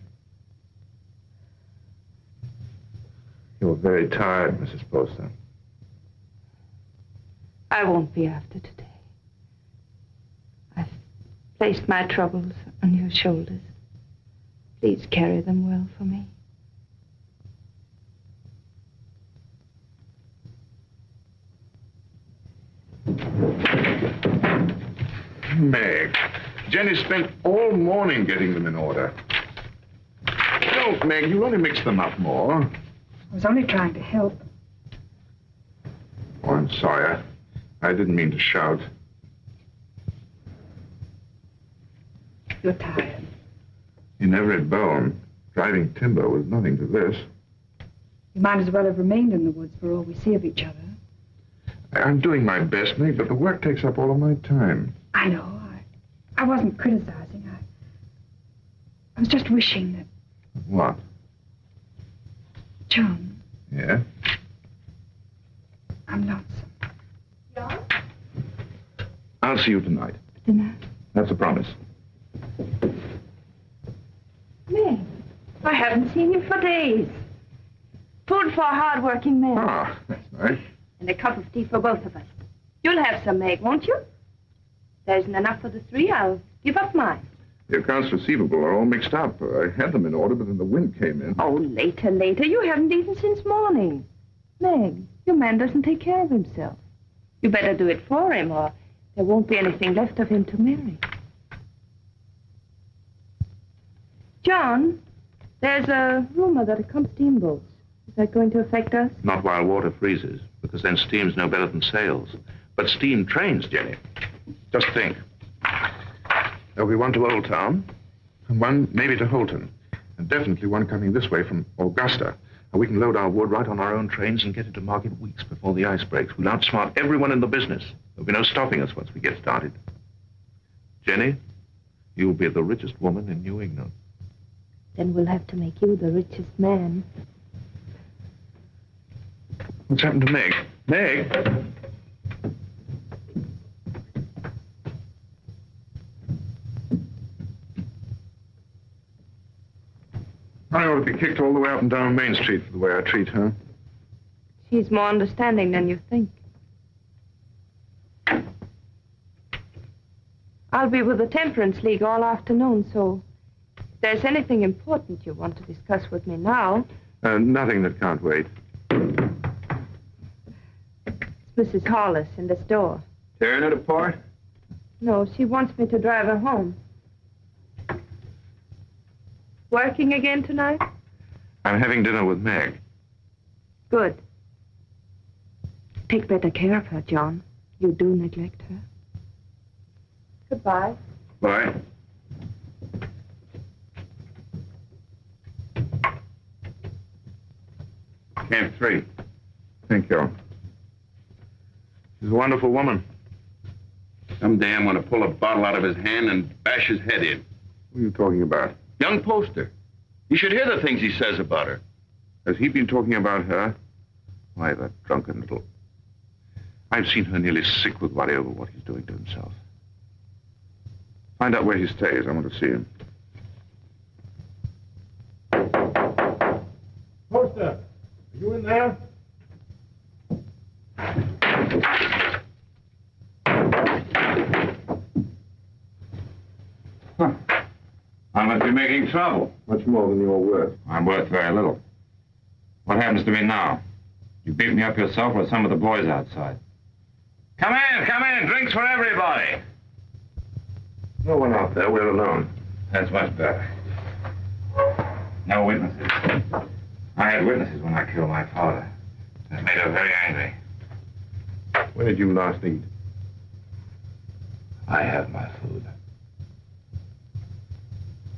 You were very tired, Mrs. Poster. I won't be after today. I've placed my troubles on your shoulders. Please carry them well for me. Meg, Jenny spent all morning getting them in order. Don't, Meg. You'll only mix them up more. I was only trying to help. Oh, I'm sorry. I didn't mean to shout. You're tired. In every bone, driving timber was nothing to this. You might as well have remained in the woods for all we see of each other. I'm doing my best, Meg, but the work takes up all of my time. I know. I wasn't criticizing. I was just wishing that... What? John, Yeah? I'm lonesome. I'll see you tonight. Dinner? That's a promise. Meg, I haven't seen you for days. Food for a hard-working man. Ah, that's nice. And a cup of tea for both of us. You'll have some, Meg, won't you? There isn't enough for the three. I'll give up mine. The accounts receivable are all mixed up. I had them in order, but then the wind came in. Oh, later. You haven't eaten since morning. Meg, your man doesn't take care of himself. You better do it for him, or there won't be anything left of him to marry. John, there's a rumor that it comes steamboats. Is that going to affect us? Not while water freezes, because then steam's no better than sails. But steam trains, Jenny. Just think. There'll be one to Old Town. And one maybe to Holton. And definitely one coming this way from Augusta. And we can load our wood right on our own trains and get it to market weeks before the ice breaks. We'll outsmart everyone in the business. There'll be no stopping us once we get started. Jenny, you'll be the richest woman in New England. Then we'll have to make you the richest man. What's happened to Meg? Meg? I ought to be kicked all the way up and down Main Street for the way I treat her. She's more understanding than you think. I'll be with the Temperance League all afternoon, so if there's anything important you want to discuss with me now... Nothing that can't wait. It's Mrs. Hollis in the store. Tearing it apart? No, she wants me to drive her home. Working again tonight? I'm having dinner with Meg. Good. Take better care of her, John. You do neglect her. Goodbye. Bye. Camp 3. Thank you. She's a wonderful woman. Someday I'm going to pull a bottle out of his hand and bash his head in. What are you talking about? Young Poster. You should hear the things he says about her. Has he been talking about her? Why, that drunken little... I've seen her nearly sick with worry over what he's doing to himself. Find out where he stays. I want to see him. Poster, are you in there? I must be making trouble. Much more than you're worth. I'm worth very little. What happens to me now? You beat me up yourself or some of the boys outside? Come in. Drinks for everybody. No one out there. We're alone. That's much better. No witnesses. I had witnesses when I killed my father. That made her very angry. When did you last eat? I have my food.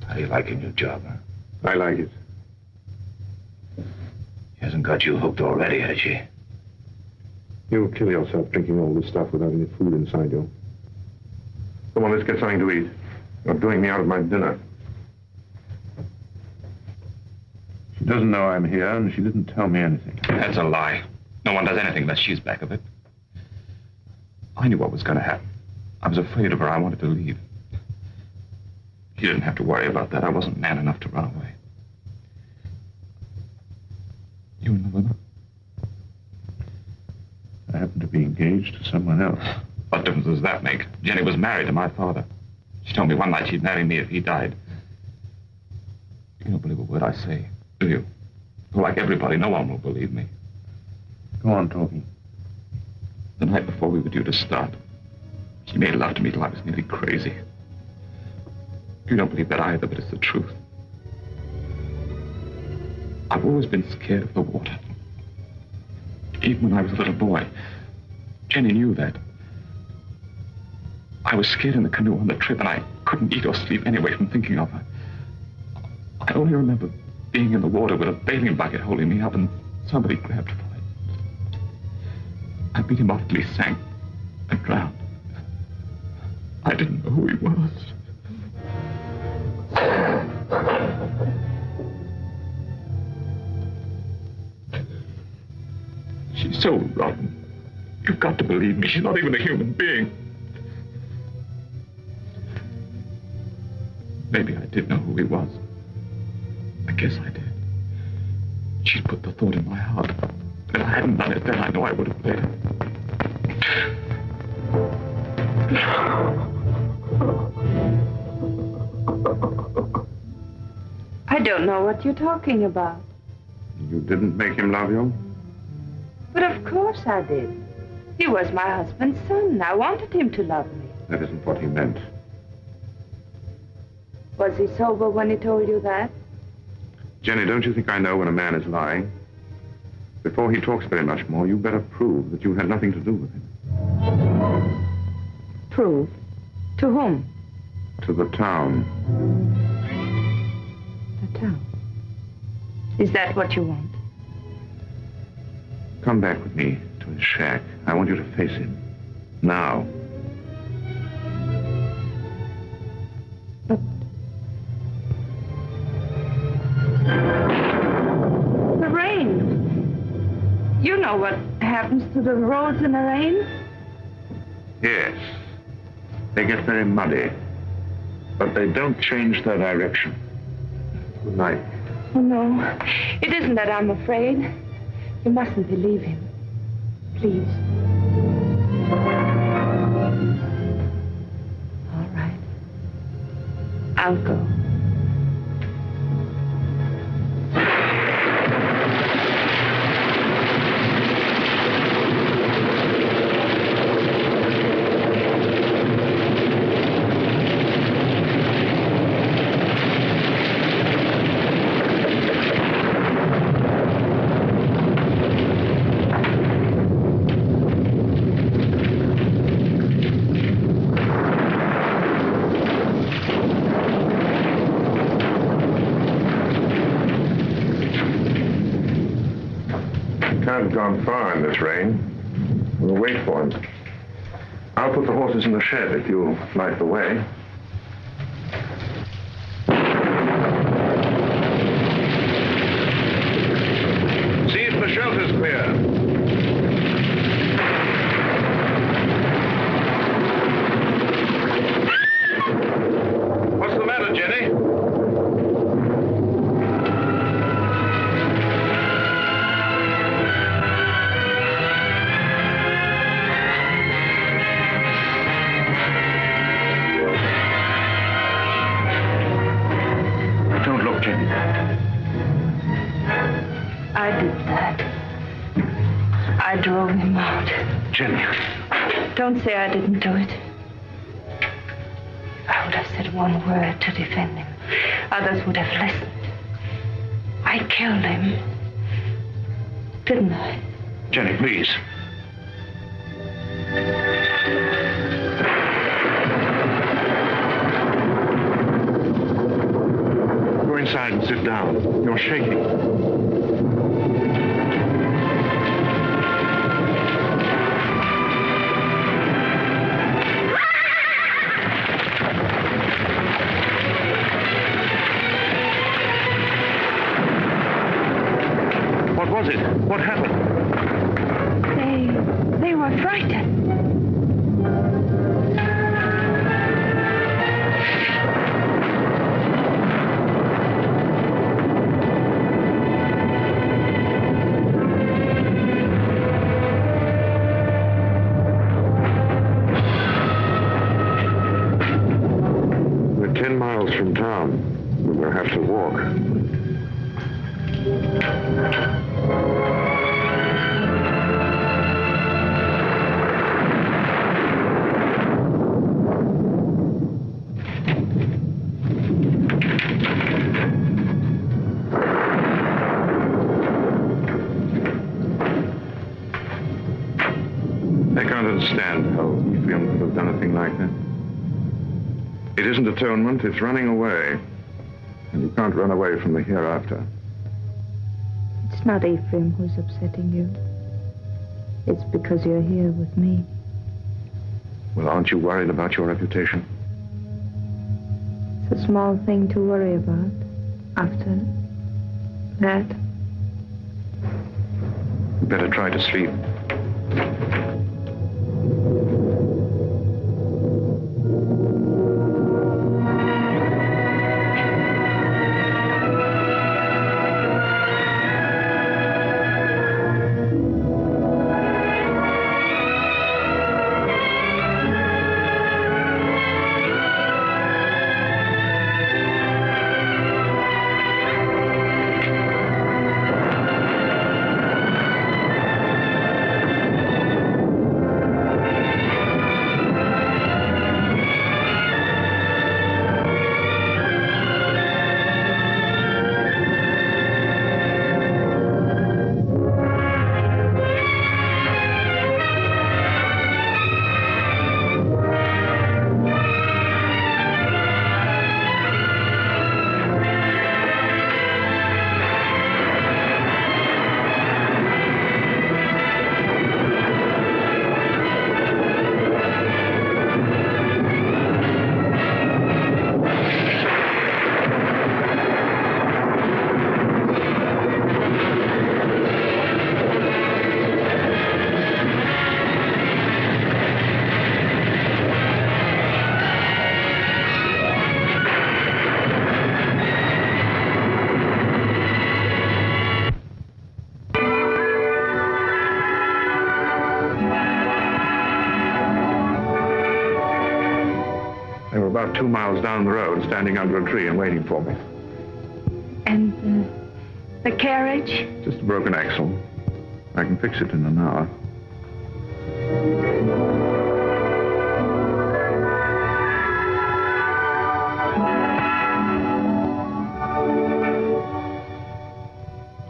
How do you like your new job, huh? I like it. She hasn't got you hooked already, has she? You'll kill yourself drinking all this stuff without any food inside you. Come on, let's get something to eat. You're doing me out of my dinner. She doesn't know I'm here, and she didn't tell me anything. That's a lie. No one does anything unless she's back of it. I knew what was going to happen. I was afraid of her. I wanted to leave. She didn't have to worry about that. I wasn't man enough to run away. You never know. I happen to be engaged to someone else. What difference does that make? Jenny was married to my father. She told me one night she'd marry me if he died. You don't believe a word I say, do you? Well, like everybody, no one will believe me. Go on talking. The night before we were due to start, she made love to me till I was nearly crazy. You don't believe that either, but it's the truth. I've always been scared of the water. Even when I was a little boy, Jenny knew that. I was scared in the canoe on the trip, and I couldn't eat or sleep anyway from thinking of her. I only remember being in the water with a bathing bucket holding me up, and somebody grabbed for it. I beat him off till he sank and drowned. I didn't know who he was. She's so rotten. You've got to believe me. She's not even a human being. Maybe I did know who he was. I guess I did. She's put the thought in my heart. If I hadn't done it then, I know I would have played her. I don't know what you're talking about. You didn't make him love you? But of course I did. He was my husband's son. I wanted him to love me. That isn't what he meant. Was he sober when he told you that? Jenny, don't you think I know when a man is lying? Before he talks very much more, you better prove that you had nothing to do with him. Prove? To whom? To the town. The town. Is that what you want? Come back with me to his shack. I want you to face him. Now. But... the rain. You know what happens to the roads in the rain? Yes. They get very muddy. But they don't change their direction. Good night. Oh, no. It isn't that I'm afraid. You mustn't believe him. Please. All right. I'll go. Can't gone far in this rain. We'll wait for him. I'll put the horses in the shed if you'll light the way. See if the shelter's clear. What's the matter, Jenny? I did that. I drove him out. Jenny. Don't say I didn't do it. If I would have said one word to defend him, others would have listened. I killed him. Didn't I? Jenny, please. Go inside and sit down. You're shaking. What was it? What happened? They were frightened. We're 10 miles from town. We're going to have to walk. understand how Ephraim could have done a thing like that. It isn't atonement, it's running away. And you can't run away from the hereafter. It's not Ephraim who's upsetting you. It's because you're here with me. Well, aren't you worried about your reputation? It's a small thing to worry about. After that, You better try to sleep. They were about 2 miles down the road, standing under a tree and waiting for me. and the carriage? Just a broken axle. I can fix it in an hour.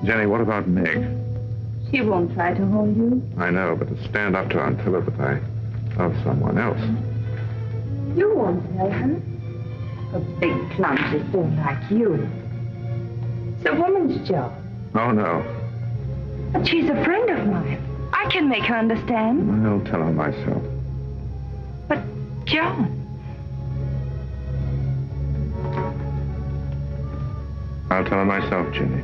Jenny, what about Meg? She won't try to hold you. I know, but to stand up to her and tell her that I love someone else. You won't tell her. A big, clumsy thing like you. It's a woman's job. Oh, no. But she's a friend of mine. I can make her understand. I'll tell her myself. But, John, I'll tell her myself, Jenny.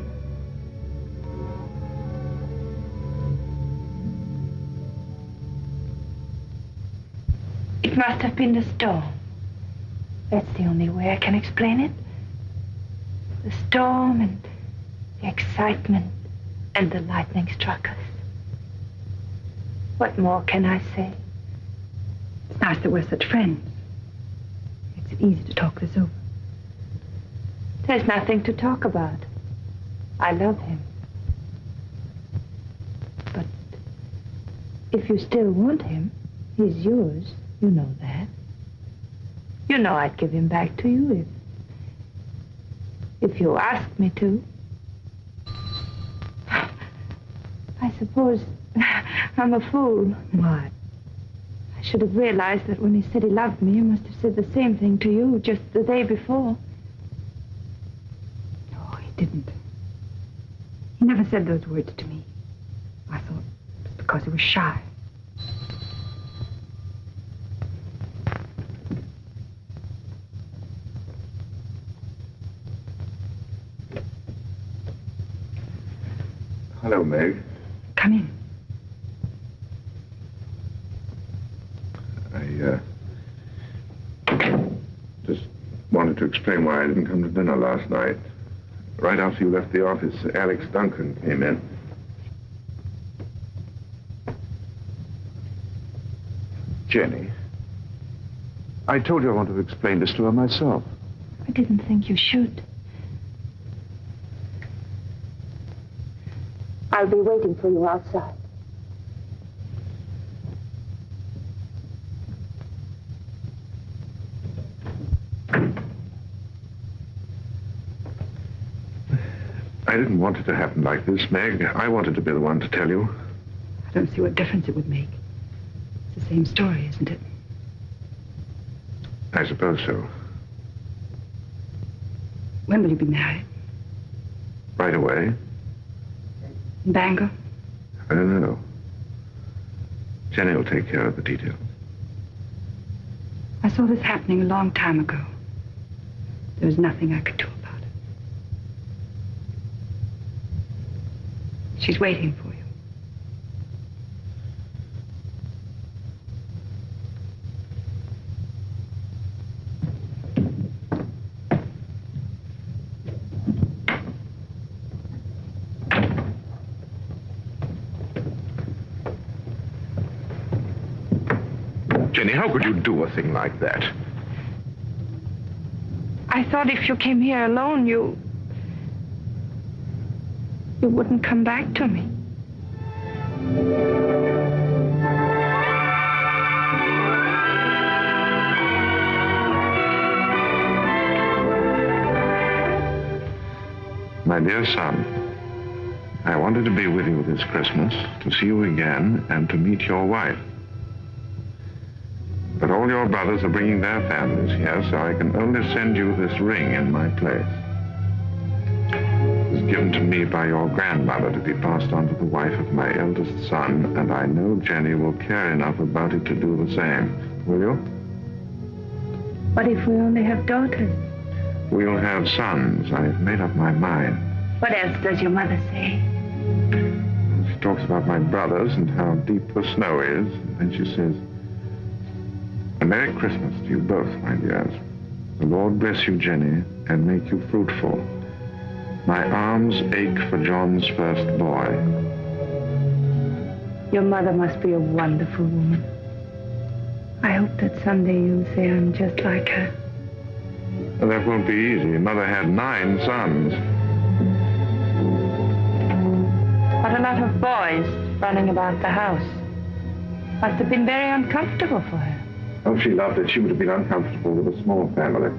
it must have been the storm. That's the only way I can explain it. The storm and the excitement and the lightning struck us. What more can I say? It's nice that we're such friends. Makes it easy to talk this over. There's nothing to talk about. I love him. But if you still want him, he's yours. You know that. You know I'd give him back to you if you asked me to. I suppose I'm a fool. Why? I should have realized that when he said he loved me, he must have said the same thing to you just the day before. Oh, he didn't. He never said those words to me. I thought it was because he was shy. Hello, Meg. Come in. Just wanted to explain why I didn't come to dinner last night. Right after you left the office, Alex Duncan came in. Jenny, I told you I wanted to explain this to her myself. I didn't think you should. I'll be waiting for you outside. I didn't want it to happen like this, Meg. I wanted to be the one to tell you. I don't see what difference it would make. It's the same story, isn't it? I suppose so. When will you be married? Right away? In Bangor? I don't know. Jenny will take care of the details. I saw this happening a long time ago. There was nothing I could do about it. She's waiting for you. Jenny, how could you do a thing like that? I thought if you came here alone, you wouldn't come back to me. My dear son, I wanted to be with you this Christmas, to see you again, and to meet your wife. But all your brothers are bringing their families here, so I can only send you this ring in my place. It was given to me by your grandmother to be passed on to the wife of my eldest son, and I know Jenny will care enough about it to do the same. Will you? What if we only have daughters? We'll have sons. I've made up my mind. What else does your mother say? She talks about my brothers and how deep the snow is, and then she says, "A Merry Christmas to you both, my dears. The Lord bless you, Jenny, and make you fruitful. My arms ache for John's first boy." Your mother must be a wonderful woman. I hope that someday you'll say I'm just like her. Well, that won't be easy. Mother had 9 sons. What a lot of boys running about the house. Must have been very uncomfortable for her. Oh, she loved it. She would have been uncomfortable with a small family.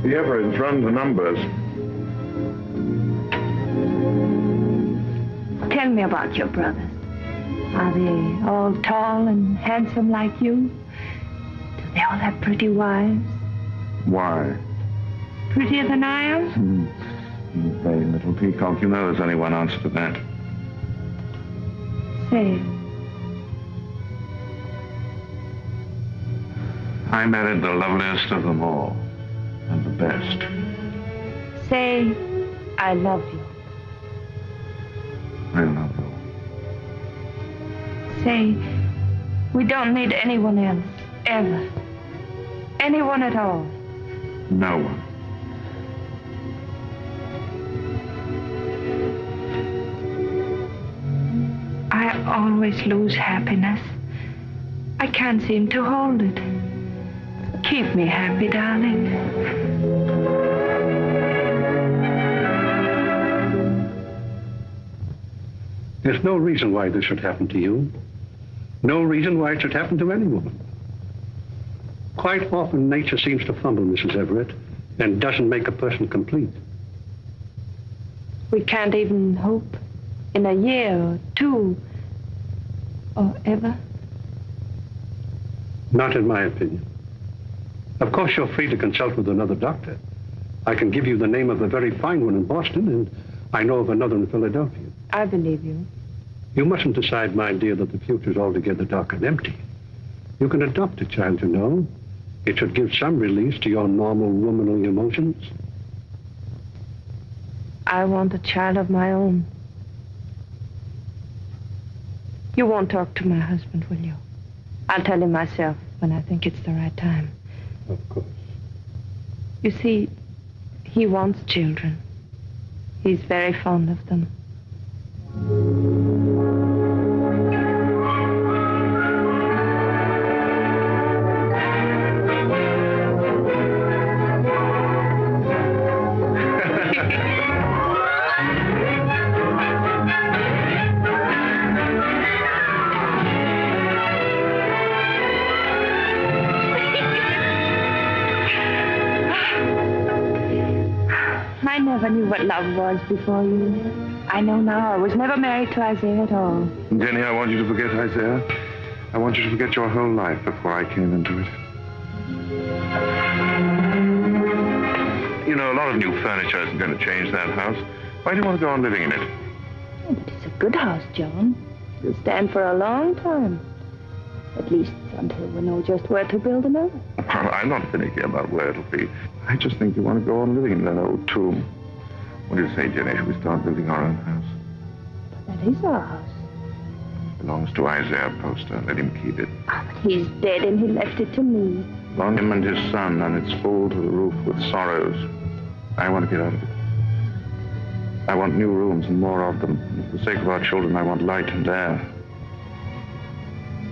The Everetts run the numbers. Tell me about your brothers. Are they all tall and handsome like you? Do they all have pretty wives? Why? Prettier than I am? Very little peacock. You know there's only one answer to that. Say, I married the loveliest of them all, and the best. say, I love you. I love you. Say, we don't need anyone else, ever. Anyone at all. No one. I always lose happiness. I can't seem to hold it. Keep me happy, darling. There's no reason why this should happen to you. No reason why it should happen to any woman. Quite often, nature seems to fumble, Mrs. Everett, and doesn't make a person complete. We can't even hope in a year or 2 or ever. Not in my opinion. Of course, you're free to consult with another doctor. I can give you the name of a very fine one in Boston, and I know of another in Philadelphia. I believe you. You mustn't decide, my dear, that the future's altogether dark and empty. You can adopt a child, you know. It should give some release to your normal womanly emotions. I want a child of my own. You won't talk to my husband, will you? I'll tell him myself when I think it's the right time. Of course. You see, he wants children. He's very fond of them. I never knew what love was before you. I know now. I was never married to Isaiah at all. Jenny, I want you to forget Isaiah. I want you to forget your whole life before I came into it. You know, a lot of new furniture isn't going to change that house. Why do you want to go on living in it? Oh, but it's a good house, John. It'll stand for a long time. At least until we know just where to build another. Well, I'm not finicky about where it'll be. I just think you want to go on living in that old tomb. What do you say, Jenny? Should we start building our own house? That is our house. It belongs to Isaiah Poster. Let him keep it. Oh, but he's dead and he left it to me. On him and his son, and it's full to the roof with sorrows. I want to get out of it. I want new rooms and more of them. And for the sake of our children, I want light and air.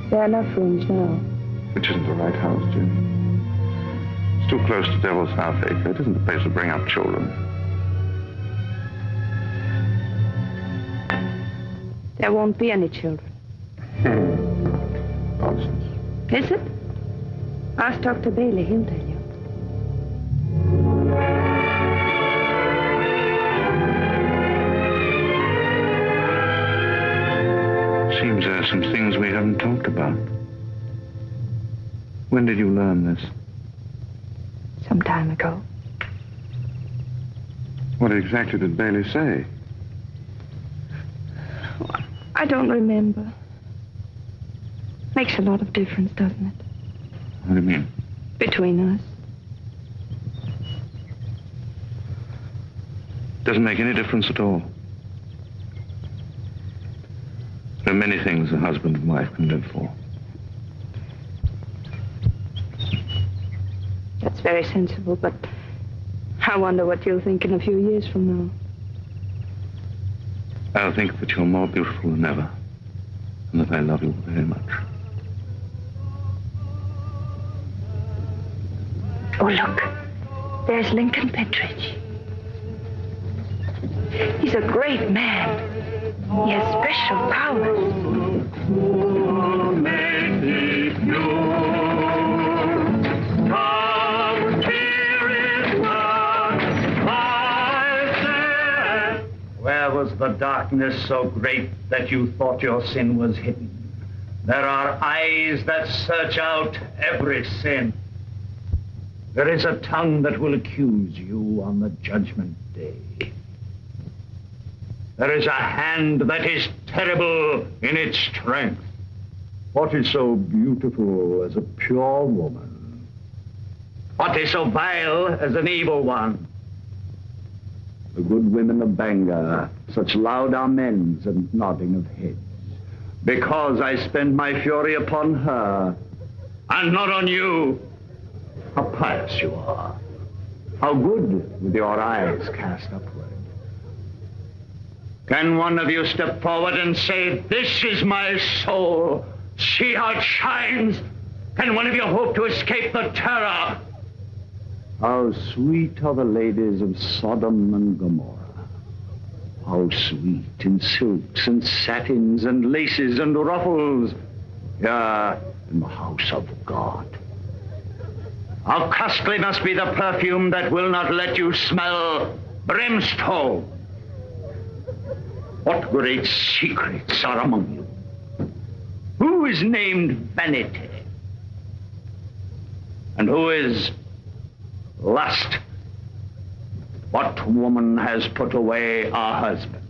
There are enough rooms now. Which isn't the right house, Jim. It's too close to Devil's Half-Acre. It isn't the place to bring up children. There won't be any children. Nonsense. Is it? Ask Dr. Bailey, he'll tell you. Seems there are some things we haven't talked about. When did you learn this? Some time ago. What exactly did Bailey say? I don't remember. Makes a lot of difference, doesn't it? What do you mean? Between us. Doesn't make any difference at all. There are many things a husband and wife can live for. That's very sensible, but I wonder what you'll think in a few years from now. I'll think that you're more beautiful than ever, and that I love you very much. Oh, look. There's Lincoln Pentridge. He's a great man. He has special powers. Where was the darkness so great that you thought your sin was hidden? There are eyes that search out every sin. There is a tongue that will accuse you on the judgment day. There is a hand that is terrible in its strength. What is so beautiful as a pure woman? What is so vile as an evil one? The good women of Bangor, such loud amens and nodding of heads. Because I spend my fury upon her, and not on you. How pious you are. How good with your eyes cast upward. Can one of you step forward and say, "This is my soul. See how it shines"? Can one of you hope to escape the terror? How sweet are the ladies of Sodom and Gomorrah. How sweet in silks and satins and laces and ruffles. Here in the house of God. How costly must be the perfume that will not let you smell brimstone. What great secrets are among you? Who is named Vanity? And who is Lust? What woman has put away her husband?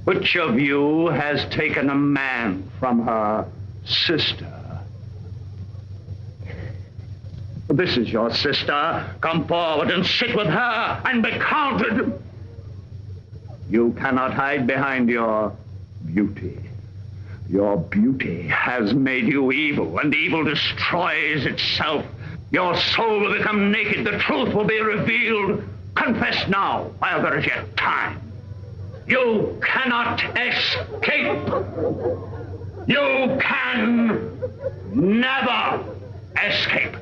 Which of you has taken a man from her sister? This is your sister. Come forward and sit with her and be counted. You cannot hide behind your beauty. Your beauty has made you evil, and evil destroys itself. Your soul will become naked. The truth will be revealed. Confess now, while there is yet time. You cannot escape. You can never escape.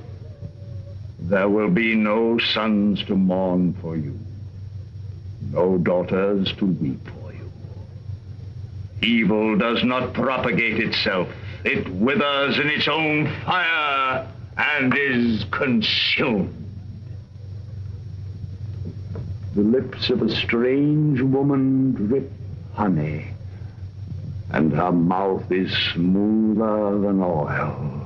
There will be no sons to mourn for you, no daughters to weep for you. Evil does not propagate itself. It withers in its own fire and is consumed. The lips of a strange woman drip honey. and her mouth is smoother than oil.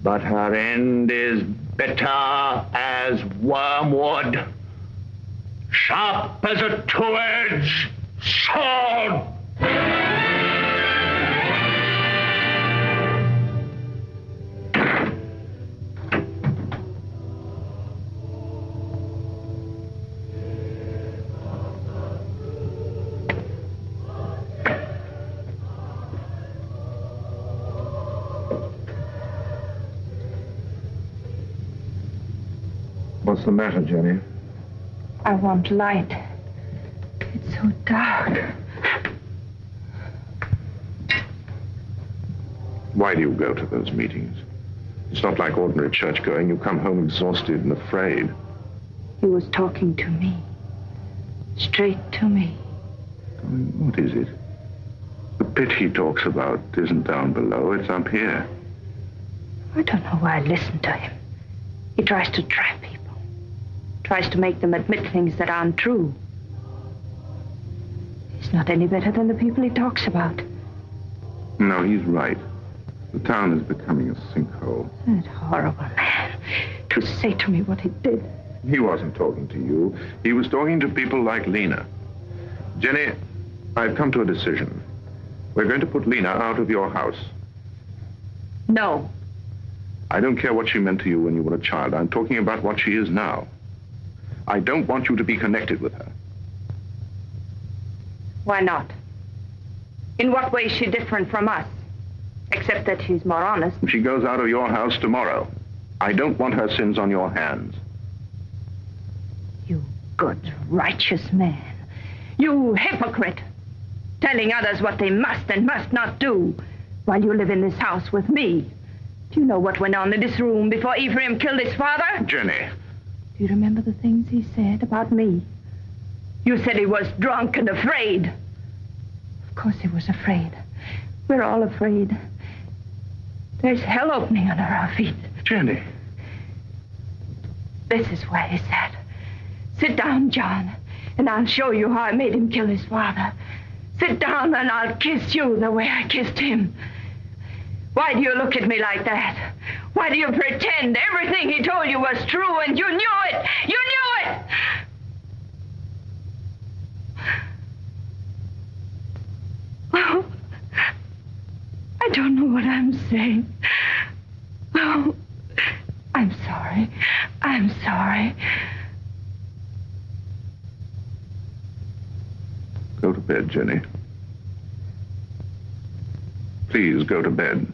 But her end is bitter as wormwood, sharp as a two-edged sword. What's the matter, Jenny? I want light. It's so dark. Why do you go to those meetings? It's not like ordinary church going. You come home exhausted and afraid. He was talking to me. Straight to me. What is it? The pit he talks about isn't down below, it's up here. I don't know why I listen to him. He tries to trap people. Tries to make them admit things that aren't true. He's not any better than the people he talks about. No, he's right. The town is becoming a sinkhole. That horrible man. To say to me what he did. He wasn't talking to you. He was talking to people like Lena. Jenny, I've come to a decision. We're going to put Lena out of your house. No. I don't care what she meant to you when you were a child. I'm talking about what she is now. I don't want you to be connected with her. Why not? In what way is she different from us? Except that she's more honest. She goes out of your house tomorrow. I don't want her sins on your hands. You good, righteous man. You hypocrite. Telling others what they must and must not do while you live in this house with me. Do you know what went on in this room before Ephraim killed his father? Jenny. Do you remember the things he said about me? You said he was drunk and afraid. Of course he was afraid. We're all afraid. There's hell opening under our feet. Jenny. This is where he said, sit down, John, and I'll show you how I made him kill his father. Sit down and I'll kiss you the way I kissed him. Why do you look at me like that? Why do you pretend everything he told you was true and you knew it? You knew it! Oh, I don't know what I'm saying. Oh, I'm sorry. I'm sorry. Go to bed, Jenny. Please go to bed.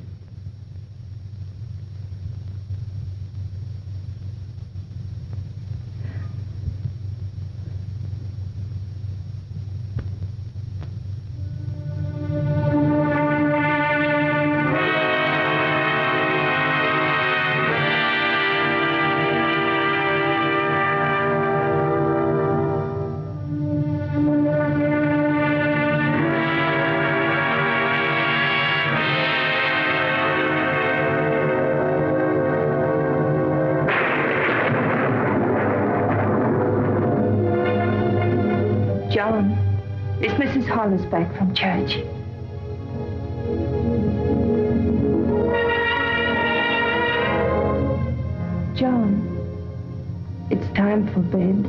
John, is Mrs. Hollis back from church? John, it's time for bed.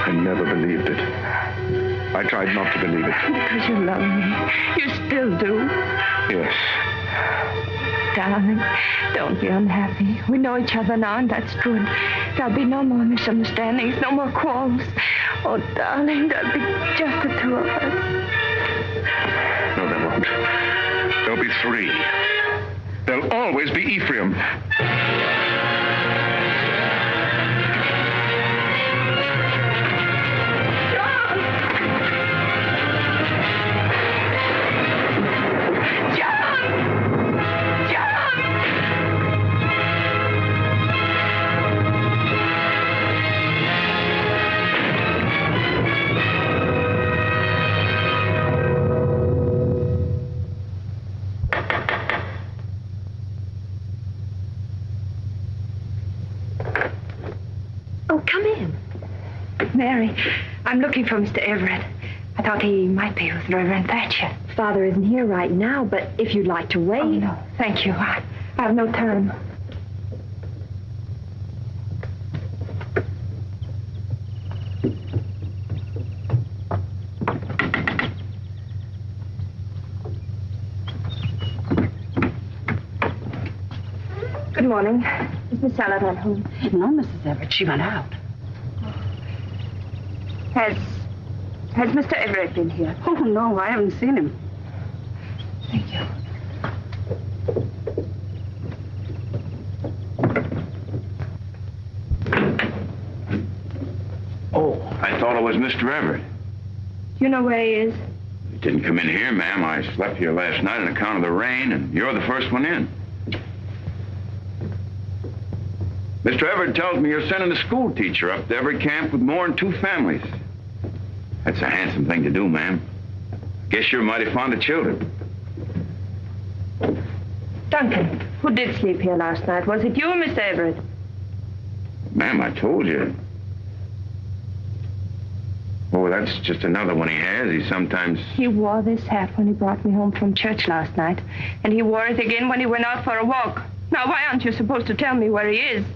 I never believed it. I tried not to believe it. Because you love me. You still do. Yes. darling. Don't be unhappy. We know each other now, and that's good. There'll be no more misunderstandings, no more quarrels. Oh, darling, there'll be just the two of us. No, there won't. There'll be three. There'll always be Ephraim. Mary, I'm looking for Mr. Everett. I thought he might be with Reverend Thatcher. Father isn't here right now, but if you'd like to wait... Oh, no, thank you. I have no time. Good morning. Is Miss Salad at home? No, Mrs. Everett. She went out. Has Mr. Everett been here? Oh, no, I haven't seen him. Thank you. Oh, I thought it was Mr. Everett. You know where he is? He didn't come in here, ma'am. I slept here last night on account of the rain, and you're the first one in. Mr. Everett tells me you're sending a school teacher up to every camp with more than 2 families. That's a handsome thing to do, ma'am. Guess you're mighty fond of children. Duncan, who did sleep here last night? Was it you or Mr. Everett? Ma'am, I told you. Oh, that's just another one he has. He sometimes... He wore this hat when he brought me home from church last night, and he wore it again when he went out for a walk. Now, why aren't you supposed to tell me where he is?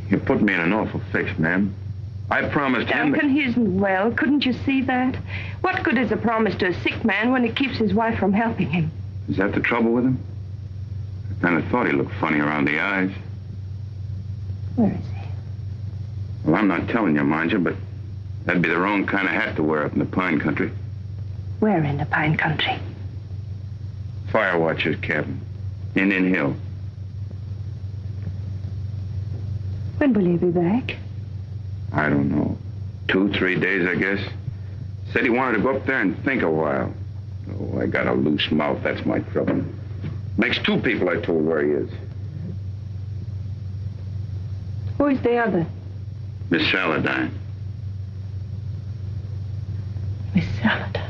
You put me in an awful fix, ma'am. I promised him... Duncan, he isn't well. Couldn't you see that? What good is a promise to a sick man when it keeps his wife from helping him? Is that the trouble with him? I kind of thought he looked funny around the eyes. Where is he? Well, I'm not telling you, mind you, but that'd be the wrong kind of hat to wear up in the pine country. Where in the pine country? Fire watcher's cabin. Indian Hill. When will he be back? I don't know. 2, 3 days, I guess. Said he wanted to go up there and think a while. Oh, I got a loose mouth. That's my trouble. Makes 2 people I told where he is. Who is the other? Miss Saladine. Miss Saladine.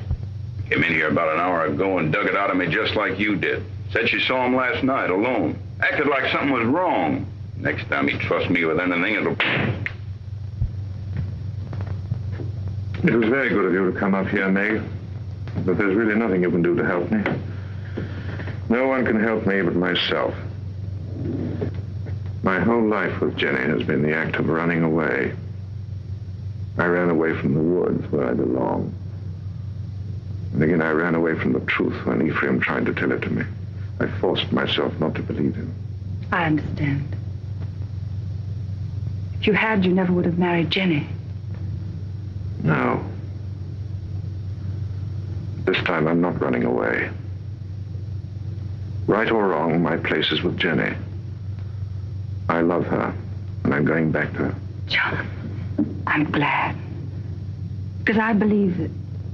Came in here about an hour ago and dug it out of me just like you did. Said she saw him last night alone. Acted like something was wrong. Next time he trusts me with anything, it'll... It was very good of you to come up here, Meg. But there's really nothing you can do to help me. No one can help me but myself. My whole life with Jenny has been the act of running away. I ran away from the woods where I belong. And again, I ran away from the truth when Ephraim tried to tell it to me. I forced myself not to believe him. I understand. If you had, you never would have married Jenny. No. This time, I'm not running away. Right or wrong, my place is with Jenny. I love her, and I'm going back to her. John, I'm glad. Because I believe that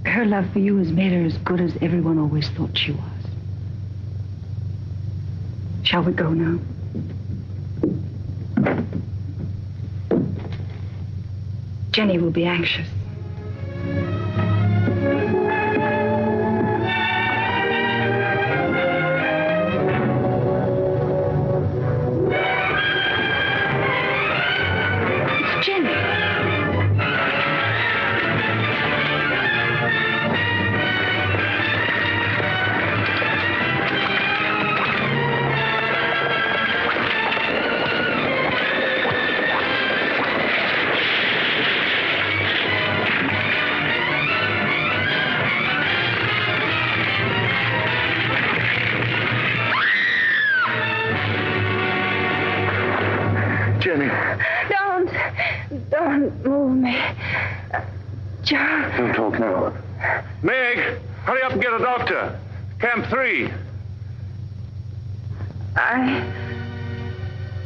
her love for you has made her as good as everyone always thought she was. Shall we go now? Jenny will be anxious. It's Jenny. John. Don't talk now. Meg, hurry up and get a doctor. Camp 3.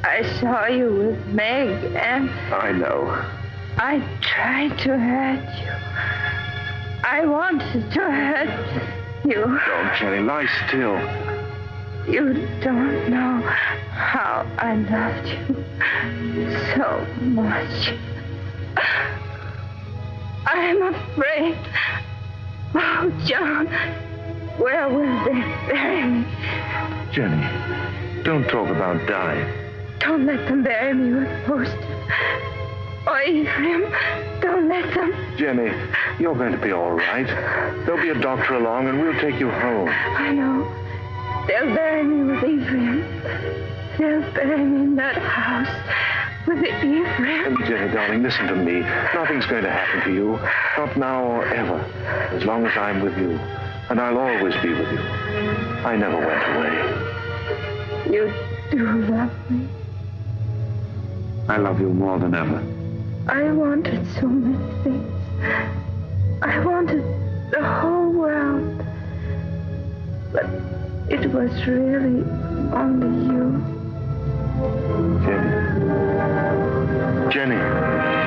I saw you with Meg, and I know. I tried to hurt you. I wanted to hurt you. Don't, Jenny, lie still. You don't know how I loved you so much. I'm afraid. Oh, John, where will they bury me? Jenny, don't talk about dying. Don't let them bury me with Poster. Or Ephraim, don't let them. Jenny, you're going to be all right. There'll be a doctor along and we'll take you home. I know. They'll bury me with Ephraim. They'll bury me in that house with Ephraim. Jenny, darling, listen to me. Nothing's going to happen to you. Not now or ever. As long as I'm with you. And I'll always be with you. I never went away. You do love me. I love you more than ever. I wanted so many things. I wanted the whole world. But it was really only you. Jenny. Jenny.